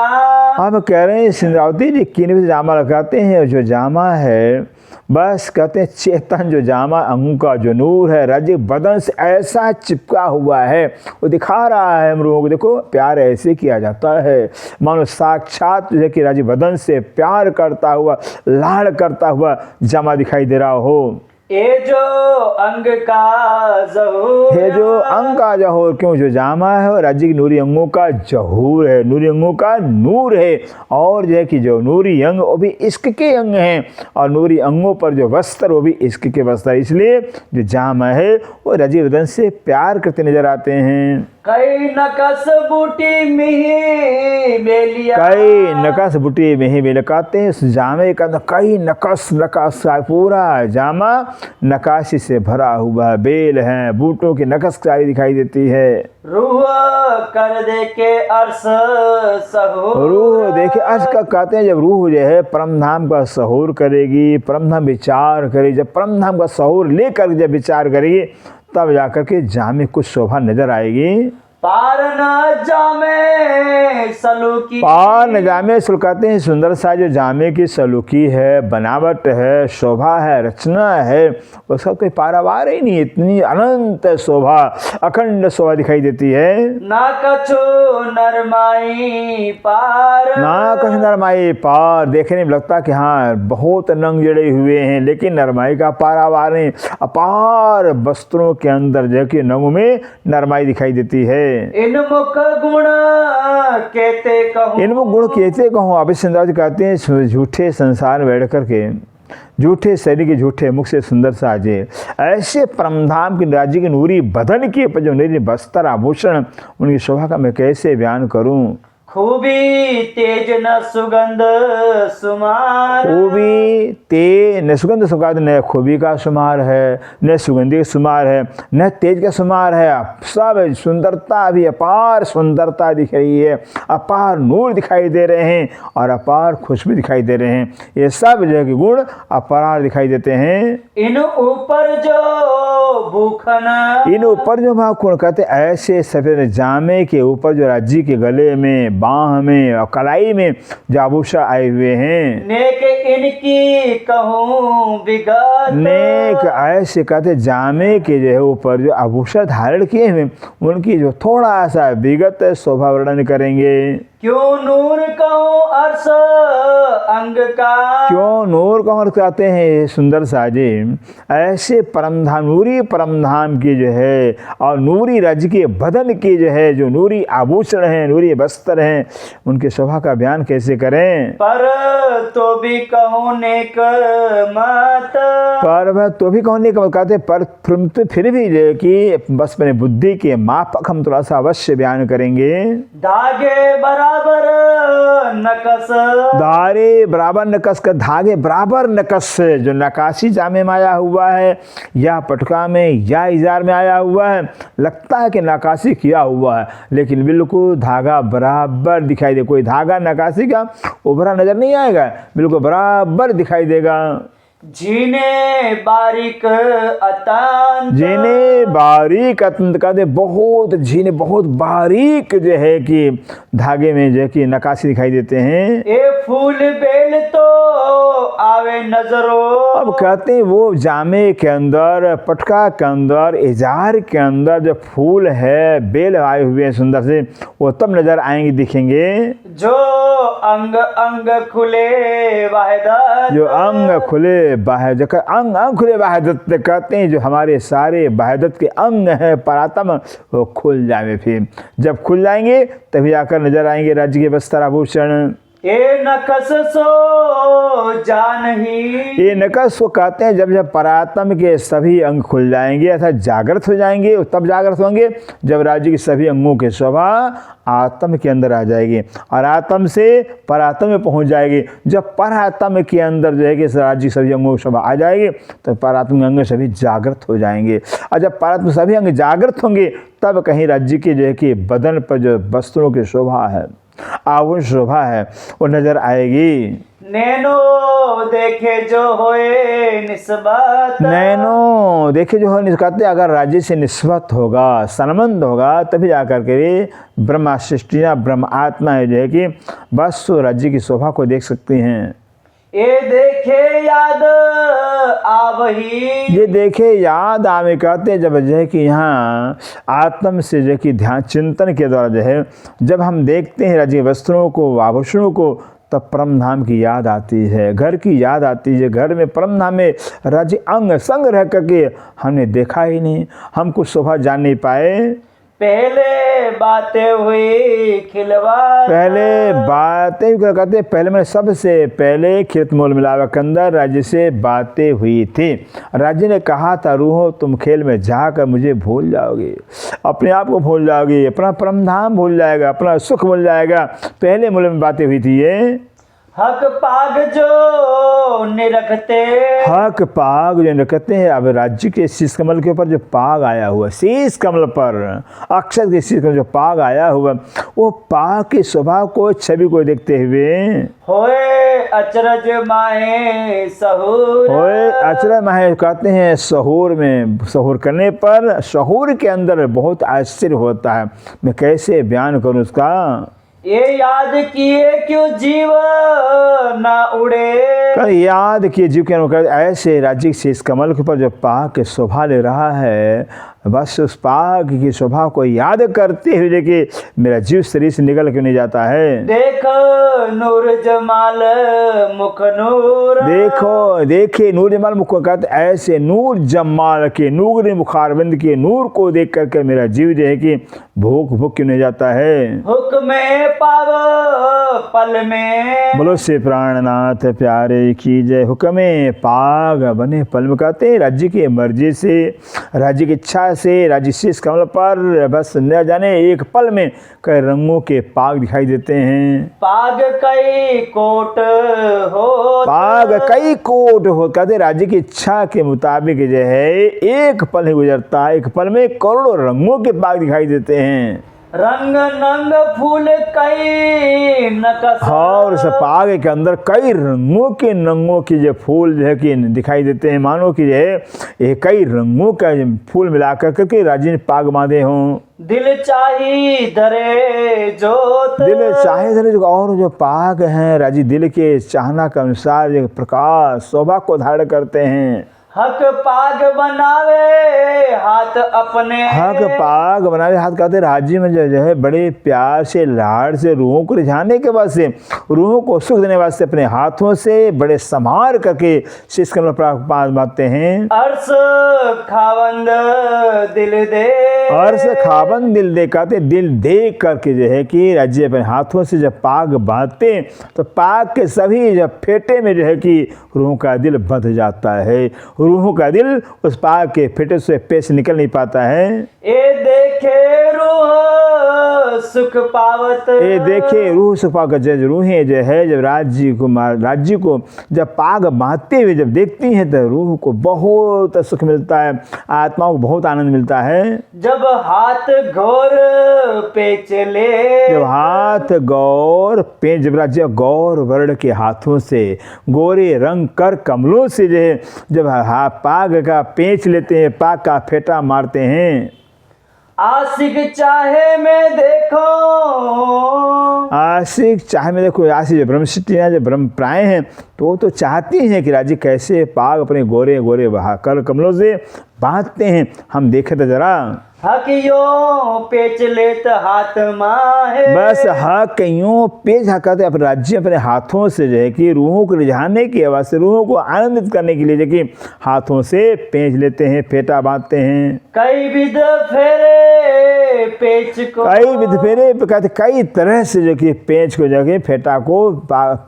आप कह रहे हैं सिंधरावती जी किन विध जामा लगाते हैं, जो जामा है बस कहते हैं चेतन जो जामा अंगों का जो नूर है राज्य बदन से ऐसा चिपका हुआ है, वो दिखा रहा है हम लोगों को, देखो प्यार ऐसे किया जाता है, मानो साक्षात जो है कि राज्य बदन से प्यार करता हुआ लाड़ करता हुआ जामा दिखाई दे रहा हो। ये जो अंग का जहूर है जो अंग का जहूर, क्यों जो जामा है और राज्य की नूरी अंगों का जहूर है, नूरी अंगों का नूर है। और जो है कि जो नूरी अंग वो भी इश्क के अंग हैं, और नूरी अंगों पर जो वस्त्र वो भी इश्क के वस्त्र, इसलिए जो जामा है वो रजी बदन से प्यार करते नजर आते हैं। कई नकस बूटी मिही बेलिया, कई नकस बुटी में ही बेलकाते हैं। उस जामे का कई नकस नकस, पूरा जामा नकाशी से भरा हुआ, बेल है, बूटों की नकशकारी दिखाई देती है। रूह कर दे के अर्श सहूर, रूह देखे अर्श का कहते हैं, जब रूह जो है परम धाम का सहूर करेगी, परम धाम विचार करेगी, जब परम धाम का सहूर लेकर जब विचार करेगी तब जाकर के जामे कुछ शोभा नजर आएगी। पार न जामे सलूकी, पार न जामे सुलकाते हैं, सुंदर सा जो जामे की सलूकी है, बनावट है, शोभा है, रचना है, उसका कोई पारावार ही नहीं, इतनी अनंत शोभा, अखंड शोभा दिखाई देती है। ना कछु नरमाई पार, ना कछु नरमाई पार, देखने में लगता कि हाँ बहुत नंग जड़े हुए हैं, लेकिन नरमाई का पारावार नहीं, अपार वस्त्रों के अंदर जो कि नंगों में नरमाई दिखाई देती है। इन मुख गुण कहते कहूँ, इन गुण कहते कहूँ, अभी संदाज कहते हैं झूठे संसार में बैठ करके, झूठे शरीर के झूठे मुख से सुंदर साजे, ऐसे परमधाम की राज्य की नूरी बदन के जो नूरी बस्तर आभूषण, उनकी शोभा का मैं कैसे बयान करूं। खूबी तेज न सुगंध सुमार, खूबी ते न सुगंध सुगंध, न खूबी का शुमार है, न सुगंधी का शुमार है, न तेज का शुमार है, सब सुंदरता भी अपार सुंदरता दिख रही है, अपार नूर दिखाई दे रहे हैं और अपार खुशबू दिखाई दे रहे हैं। ये सब जो है गुण अपार दिखाई देते हैं। इन ऊपर जो भूखन, इन ऊपर जो भाव कहते ऐसे सफेद जामे के ऊपर जो राज्य के गले में, बाह में और कलाई में जो आभूषण आए हुए हैं, नेक इनकी कहूँ विगत, नेक ऐसे कहते जामे के जो है ऊपर जो आभूषण धारण किए हुए उनकी जो थोड़ा सा विगत शोभा वर्णन करेंगे। क्यों नूर कहूँ अर्श अंग का, क्यों नूर का अर्थ कहते हैं सुंदर साजे, ऐसे परमधाम नूरी परमधाम की जो है और नूरी राज्य के बदन की जो है जो नूरी आभूषण हैं, नूरी वस्त्र हैं, उनके शोभा का बयान कैसे करें। पर तो भी कहूँ नेक मत, पर वह तो भी कहने का कहते पर फिर भी जो है कि बस अपने बुद्धि के मापक हम थोड़ा सा अवश्य बयान करेंगे। धागे बराबर नकस, धारे बराबर नकस का, धागे बराबर नकस से जो नकाशी जामे में आया हुआ है या पटका में या इजार में आया हुआ है, लगता है कि नकाशी किया हुआ है, लेकिन बिल्कुल धागा बराबर दिखाई दे, कोई धागा नकाशी का उभरा नजर नहीं आएगा, बिल्कुल बराबर दिखाई देगा। जीने बारीक अतंत, जीने बारीक अतंत का दे, बहुत जीने बहुत बारीक जो है कि धागे में जो है कि नकाशी दिखाई देते हैं। ए फूल बेल तो आवे नजरों, अब कहते हैं वो जामे के अंदर, पटका के अंदर, इजार के अंदर जो फूल है, बेल आए हुए हैं सुंदर से, वो तब नजर आएंगे, दिखेंगे। जो अंग अंग खुले वाहिदत, जो अंग खुले बाहदत, अंग अंग खुले बाहदत कहते हैं जो हमारे सारे बाहदत के अंग हैं परातम, वो खुल जाए, फिर जब खुल जाएंगे तभी आकर नजर आएंगे राज्य के वस्त्र आभूषण। ए नकस सो जान ही, ये नकस वो कहते हैं जब परात्म के सभी अंग खुल जाएंगे अर्थात जागृत हो जाएंगे, तब जागृत होंगे जब राज्य के सभी अंगों के शोभा आत्म के अंदर आ जाएगी और आत्म से परात्म में पहुंच जाएगी। जब परात्म के अंदर जो है कि राज्य सभी अंगों की शोभा आ जाएगी तो परात्म अंग सभी जागृत हो जाएंगे, और जब परात्म सभी अंग जागृत होंगे तब कहीं राज्य के जो है कि बदन पर जो वस्त्रों की शोभा है, आभूषण शोभा है, वो नजर आएगी। नैनो देखे जो होए निस्बत, नैनो देखे जो हो निस्बत, अगर राज्य से निस्बत होगा, संबंध होगा, तभी जाकर के ब्रह्मा सृष्टि या ब्रह्म आत्मा है जो है कि बस राज्य की शोभा को देख सकती हैं। ये देखे याद आवही, ये देखे याद आवे कहते हैं जब जो है कि यहाँ आत्म से जो है कि ध्यान चिंतन के द्वारा जो है जब हम देखते हैं राज्य वस्त्रों को, आभूषणों को, तब परम धाम की याद आती है, घर की याद आती है। घर में परम धाम में राज्य अंग संग रह करके हमने देखा ही नहीं, हम कुछ शोभा जान नहीं पाए। पहले बातें हुई खिलवाड़, पहले बातें क्या कहते, पहले मैंने सबसे पहले खेत मोल मिलावा के अंदर राज्य से बातें हुई थी। राज्य ने कहा था, रूहो तुम खेल में जाकर मुझे भूल जाओगे, अपने आप को भूल जाओगे, अपना परम धाम भूल जाएगा, अपना सुख भूल जाएगा। पहले मूल में बातें हुई थी ये। हक पाग जो निरखते, हक पाग जो निरखते हैं। अब राज्य के शीश कमल के ऊपर जो पाग आया हुआ, शीश कमल पर अक्षर के शीश कमल जो पाग आया हुआ, वो पाग के स्वभाव को, छवि को देखते हुए होए अचरज माहे सहूर, होए अचरज माहे कहते हैं सहूर में, सहूर करने पर सहूर के अंदर बहुत आश्चर्य होता है। मैं कैसे बयान करूं उसका। ये याद किए क्यों जीव ना उड़े, कर याद किए जीव के अनुकर ऐसे राज्य के शीश कमल के ऊपर जो पाग के शोभा ले रहा है, बस उस पाग की शोभा को याद करते हुए कि मेरा जीव शरीर से निकल क्यों नहीं जाता है। देख नूर जमाल मुख नूर, देखो देखे नूर जमाल मुख, कहते ऐसे नूर जमाल के, नूर मुखारबंद के नूर को देख करके मेरा जीव जो है कि भूख भूख क्यों नहीं जाता है। हुक्म पाव पल में, बोलो से प्राणनाथ प्यारे की जय। हुक्मे पाग बने पल में, कहते हैं राज्य की मर्जी से, राज्य की इच्छा से, राज्य शीश कमल पर बस न जाने एक पल में कई रंगों के पाग दिखाई देते हैं। पाग कई कोट हो, पाग कई कोट हो, कहते राज्य की इच्छा के मुताबिक जो है एक पल ही गुजरता है, एक पल में करोड़ों रंगों के पाग दिखाई देते हैं। रंग नंग फूल कई नकस, और उस पाग के अंदर कई रंगों के नंगों की जो फूल जो है कि दिखाई देते हैं, मानो कि जो है ये कई रंगों का फूल मिलाकर करके राज्य ने पाग बांधे हों। दिल चाही धरे जोत, दिल चाहे धरे जो, और जो पाग हैं राज्य दिल के चाहना के अनुसार जो प्रकाश शोभा को धारण करते हैं। हक पाग बनावे हाथ अपने, हक पाग बनावे हाथ, कहते राज्य में जो है बड़े प्यार से लाड़ से रूहों को रिझाने के बाद से, रूहों को सुख देने वास्ते अपने हाथों से बड़े संभार करके शीश कमल पर पाग बांधते हैं। अर्श खावंद दिल दे, अर्श खावंद दिल दे, कहते दिल दे करके जो है कि राज्य अपने हाथों से जब पाग बांधते तो पाग के सभी जब फेटे में जो है कि रूहों का दिल बंध जाता है। रूहों का दिल उस पाग के फेटे से पेश निकल नहीं पाता है। ए देखे रूह सुख पावत, ये देखे रूह सुख पावत, जब रूहें जो है जब राज्य को जब पाग बांधते हुए जब देखती हैं तो रूह को बहुत सुख मिलता है, आत्मा को बहुत आनंद मिलता है। जब हाथ घोर पेच ले, जब हाथ गौर पेच, जब राज्य गौर वर्ण के हाथों से गोरे रंग कर कमलों से जो है जब पाग का पेंच लेते हैं, पाग का फेटा मारते हैं। आशिक चाहे मैं देखो, आशिक चाहे में देखो, आशिक जो ब्रह्मशिष्टियाँ जो ब्रह्म प्राय हैं तो वो तो चाहती हैं कि राज्य कैसे पाग अपने गोरे गोरे कर कमलों से बांधते हैं, हम देखें तो जरा। हकियो पेच लेत हाथ माहे, बस हक यूँ पेच हकाते अपने राज्य अपने हाथों से जो है कि रूहों को रिझाने की आवाज़ से, रूहों को आनंदित करने के लिए जो कि हाथों से पेंच लेते हैं, फेटा बांधते हैं। कई विध फेरे पेच को, कई विध फेरे कहते कई तरह से जो कि पेंच को जो कि फेटा को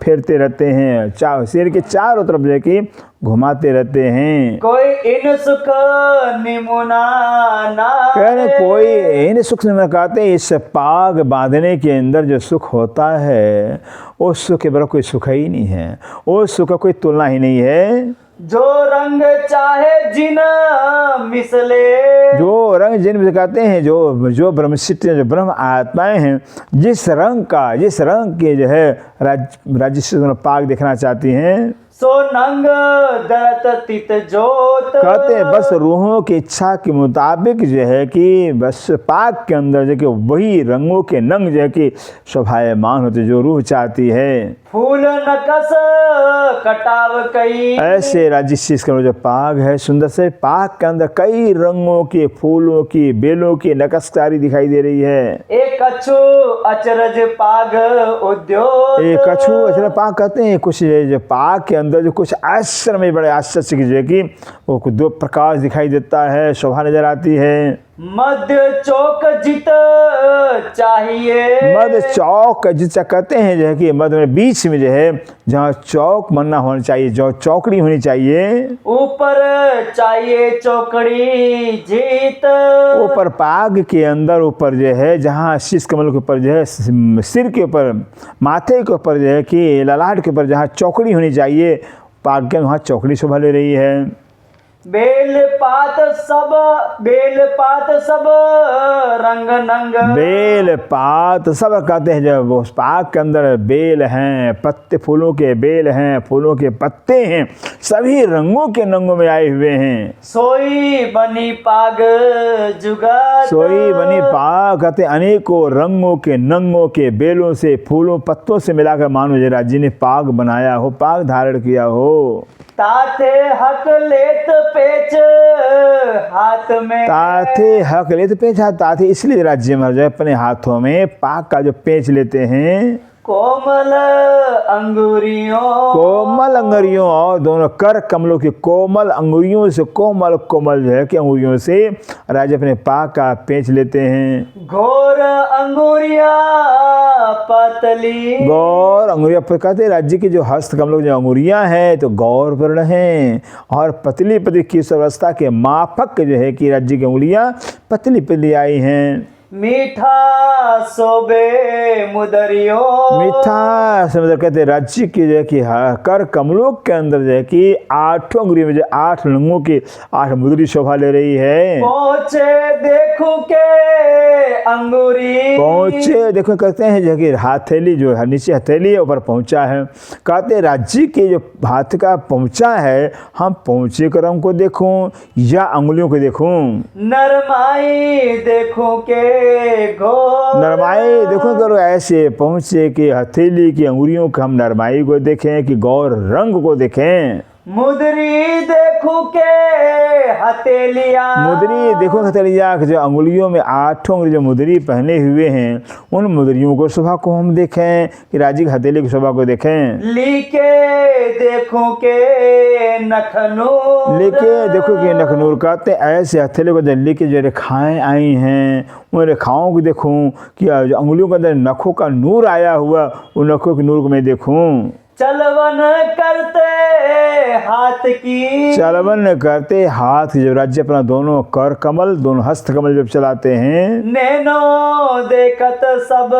फेरते रहते हैं, शरीर के चारों तरफ जो कि घुमाते रहते हैं। कोई इन सुख निमुना ना, कहने कोई इन सुख निमुना, कहते हैं इस पाग बांधने के अंदर जो सुख होता है उस सुख के बराबर कोई सुख ही नहीं है, उस सुख का कोई तुलना ही नहीं है। जो रंग चाहे जिन मिसले, जो रंग जिन में कहते हैं जो ब्रह्मशिष्ट जो ब्रह्म आत्माएं हैं, जिस रंग के जो है राज्य से पाग देखना चाहती हैं, सो नंग दरत तित जोत, कहते हैं बस रूहों की इच्छा के मुताबिक जो है कि बस पाग के अंदर जो कि वही रंगों के नंग जो है कि शोभायमान होते जो रूह चाहती है। फूल नकस कटाव कई। ऐसे राज्य शीश कमल जो पाग है सुंदर से, पाग के अंदर कई रंगों के फूलों की बेलों की नकशकारी दिखाई दे रही है। एक कछु अचरज पाग उद्योग। एक कछु अचरज पाग कहते हैं कुछ जो पाग के अंदर जो कुछ आश्चर्य में बड़े आश्चर्य की जो है कि वो दो प्रकाश दिखाई देता है, शोभा नजर आती है। मध्य चौक जित चाहिए। मध्य चौक जिस कहते हैं जो है कि मध्य में बीच में जो है जहाँ चौक बनना होना चाहिए, जो चौकड़ी होनी चाहिए। ऊपर चाहिए चौकड़ी जीत। ऊपर पाग के अंदर ऊपर जो है जहाँ शीश कमल के ऊपर जो है सिर के ऊपर माथे के ऊपर जो है कि ललाट के ऊपर जहाँ चौकड़ी होनी चाहिए, पाग के वहाँ चौकड़ी शोभा ले रही है। बेल पात सब रंग नंग। बेल पात सब कहते हैं जब उस पाग के अंदर बेल हैं, पत्ते फूलों के बेल हैं, फूलों के पत्ते हैं, सभी रंगों के नंगों में आए हुए हैं। सोई बनी पाग जुगात। सोई बनी पाग कहते अनेकों रंगों के नंगों के बेलों से फूलों पत्तों से मिलाकर मानो जरा जी ने पाग बनाया हो, पाग धारण किया हो। ताथे हक लेत पेच हाथ में। ताथे हक लेत पेच हाथ, ताथे इसलिए राज्य महाराज अपने हाथों में पाग का जो पेच लेते हैं। कोमल अंगुरियों। कोमल अंगुरियों और दोनों कर कमलों की कोमल अंगुरियों से, कोमल कोमल जो है कि अंगुरियों से राजा अपने पाग का पेच लेते हैं। घोर अंगुरिया पतली। गौर अंगुरिया कहते राज्य की जो हस्त कमलों जो अंगुरियां हैं तो गौर वर्ण हैं और पतली पतली की अवस्था के माफक जो है कि राज्य की अंगुलियां पतली पतली आई हैं। मीठा सोबे मुदरियों। मीठा समुद्र कहते राज्य की जो है कि कर कमलों के अंदर जो है कि आठों अंगुरी में जो 8 रंगों की 8 मुद्री शोभा ले रही है। पहुंचे देखो के अंगूरी। पहुंचे देखो कहते हैं जो कि हथेली जो है नीचे हथेली है ऊपर पहुंचा है। कहते राज्य के जो हाथ का पहुंचा है, हम पहुंचे कर हमको देखूं या अंगुलियों को देखूं। नरमाई देखो के घोर। नरमाई देखो करो ऐसे पहुंचे कि हथेली की अंगुलियों को हम नरमाई को देखें कि गौर रंग को देखें। मुदरी देखो के हथेलिया। मुदरी देखो हथेलिया जो अंगुलियों में 8 अंगुली जो मुदरी पहने हुए हैं, उन मुदरियों को शोभा को हम देखें कि राजी की हथेली की शोभा को देखें। लीके देखो के नखनूर। लेके देखो कि नखनूर कहते ऐसे हथेली को दिल्ली की जो रेखाएं आई हैं, उन रेखाओं को देखूं कि अंगुलियों के अंदर नखों का नूर आया हुआ, उन नखों के नूर को मैं देखूं। चलवन करते हाथ की। चलवन करते हाथ जब राज्य अपना दोनों कर कमल दोनों हस्त कमल जब चलाते हैं। नैनो देखत सब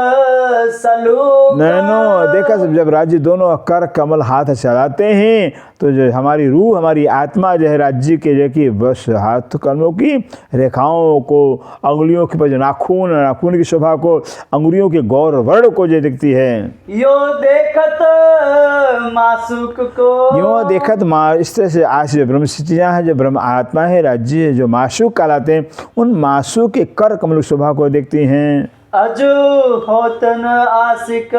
सलूक। नैनो देखत जब राज्य दोनों कर कमल हाथ चलाते हैं तो जो हमारी रूह हमारी आत्मा जो है राज्य के जो कि बस हाथ कमलों की रेखाओं को, अंगुलियों के पर जो नाखून नाखून की शोभा को, अंगुलियों के गौर वर्ण को जो दिखती है। यो देखत मासुक को। यो देखत इस तरह से आज जो ब्रह्म स्थितियाँ है, जो ब्रह्म आत्मा है राज्य जो मासूक कहलाते हैं, उन मासूक के कर कमल शोभा को देखती हैं। अजू होतन आशिक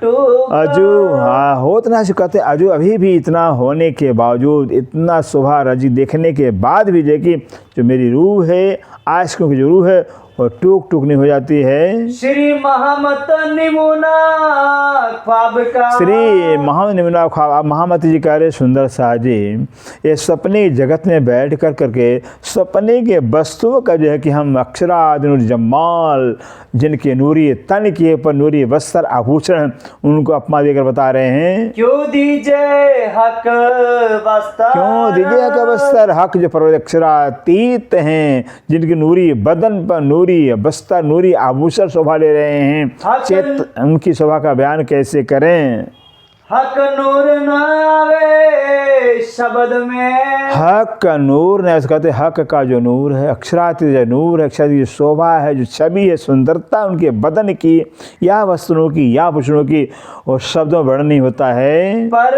टूक। अजू हाँ होत ना कहते अजू अभी भी इतना होने के बावजूद, इतना शोभा राज्य देखने के बाद भी देखी जो मेरी रूह है, आशिकों की जो रूह है और टूक टूक नहीं हो जाती है। श्री महामत निमुना ख्वाब का। श्री महामत निमुना ख्वाब। महामती जी कह रहे सुंदर शाह जी, ये सपने जगत में बैठ कर करके सपने के वस्तुओं का जो है कि हम अक्षराद नूर जमाल, जिनके नूरी तन के ऊपर नूरी वस्त्र आभूषण, उनको अपमा देकर बता रहे हैं। क्यों दीजिए हक वस्त्र। क्यों दीजिए हक वस्त्र। हक जो पर्वत अक्षरातीत हैं, जिनकी नूरी बदन पर नूरी बस्तर नूरी आभूषण शोभा ले रहे हैं, चेत उनकी शोभा का बयान कैसे करें। हक नूर न आवे शब्द में। हक का नूर ने ऐसे कहते हक का जो नूर है, अक्षरातीत जो नूर है, अक्षर की शोभा है, जो छवि है, सुंदरता उनके बदन की या वस्त्रों की या भूषणों की, और शब्दों में वर्णन नहीं होता है। पर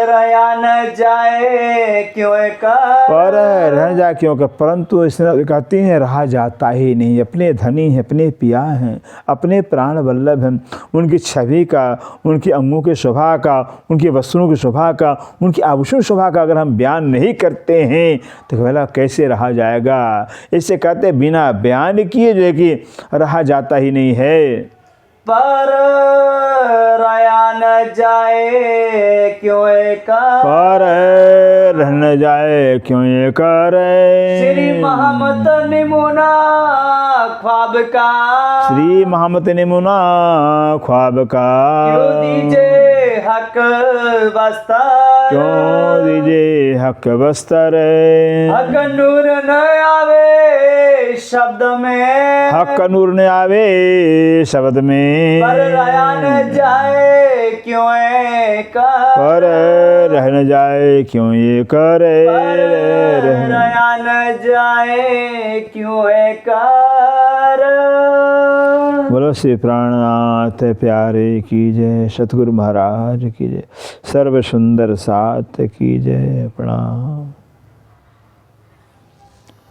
रया न जाए क्यों का, पर रह जा क्यों कर, परंतु इसने कहती हैं रहा जाता ही नहीं। अपने धनी हैं, अपने पिया हैं, अपने प्राण वल्लभ हैं, उनकी छवि का, उनकी अंगों की शोभा का, उनकी वस्त्रों की शोभा का, उनकी आभूषण शोभा का अगर हम बयान नहीं करते हैं तो भला कैसे रहा जाएगा। इससे कहते बिना बयान किए जो है कि रहा जाता ही नहीं है। पर रया न जाए क्यों का, पर रह न जाए क्यों ये करे। श्री महमत निमुना ख्वाब का, श्री महमत नमूना ख्वाब का, क्यों दीजे हक बस्तर, क्यों दीजिए हक बस्तर। हक नूर न आवे शब्द में, हक का नूर ने आवे शब्द में, पर रया न जाए क्यों का, पर रह न जाए क्यों ये करे। पर रया न जाए क्यों कर। बोलो श्री प्राणनाथ प्यारे की जय, सतगुरु महाराज की जय, सर्व सुंदर साथ की जय। प्रणाम।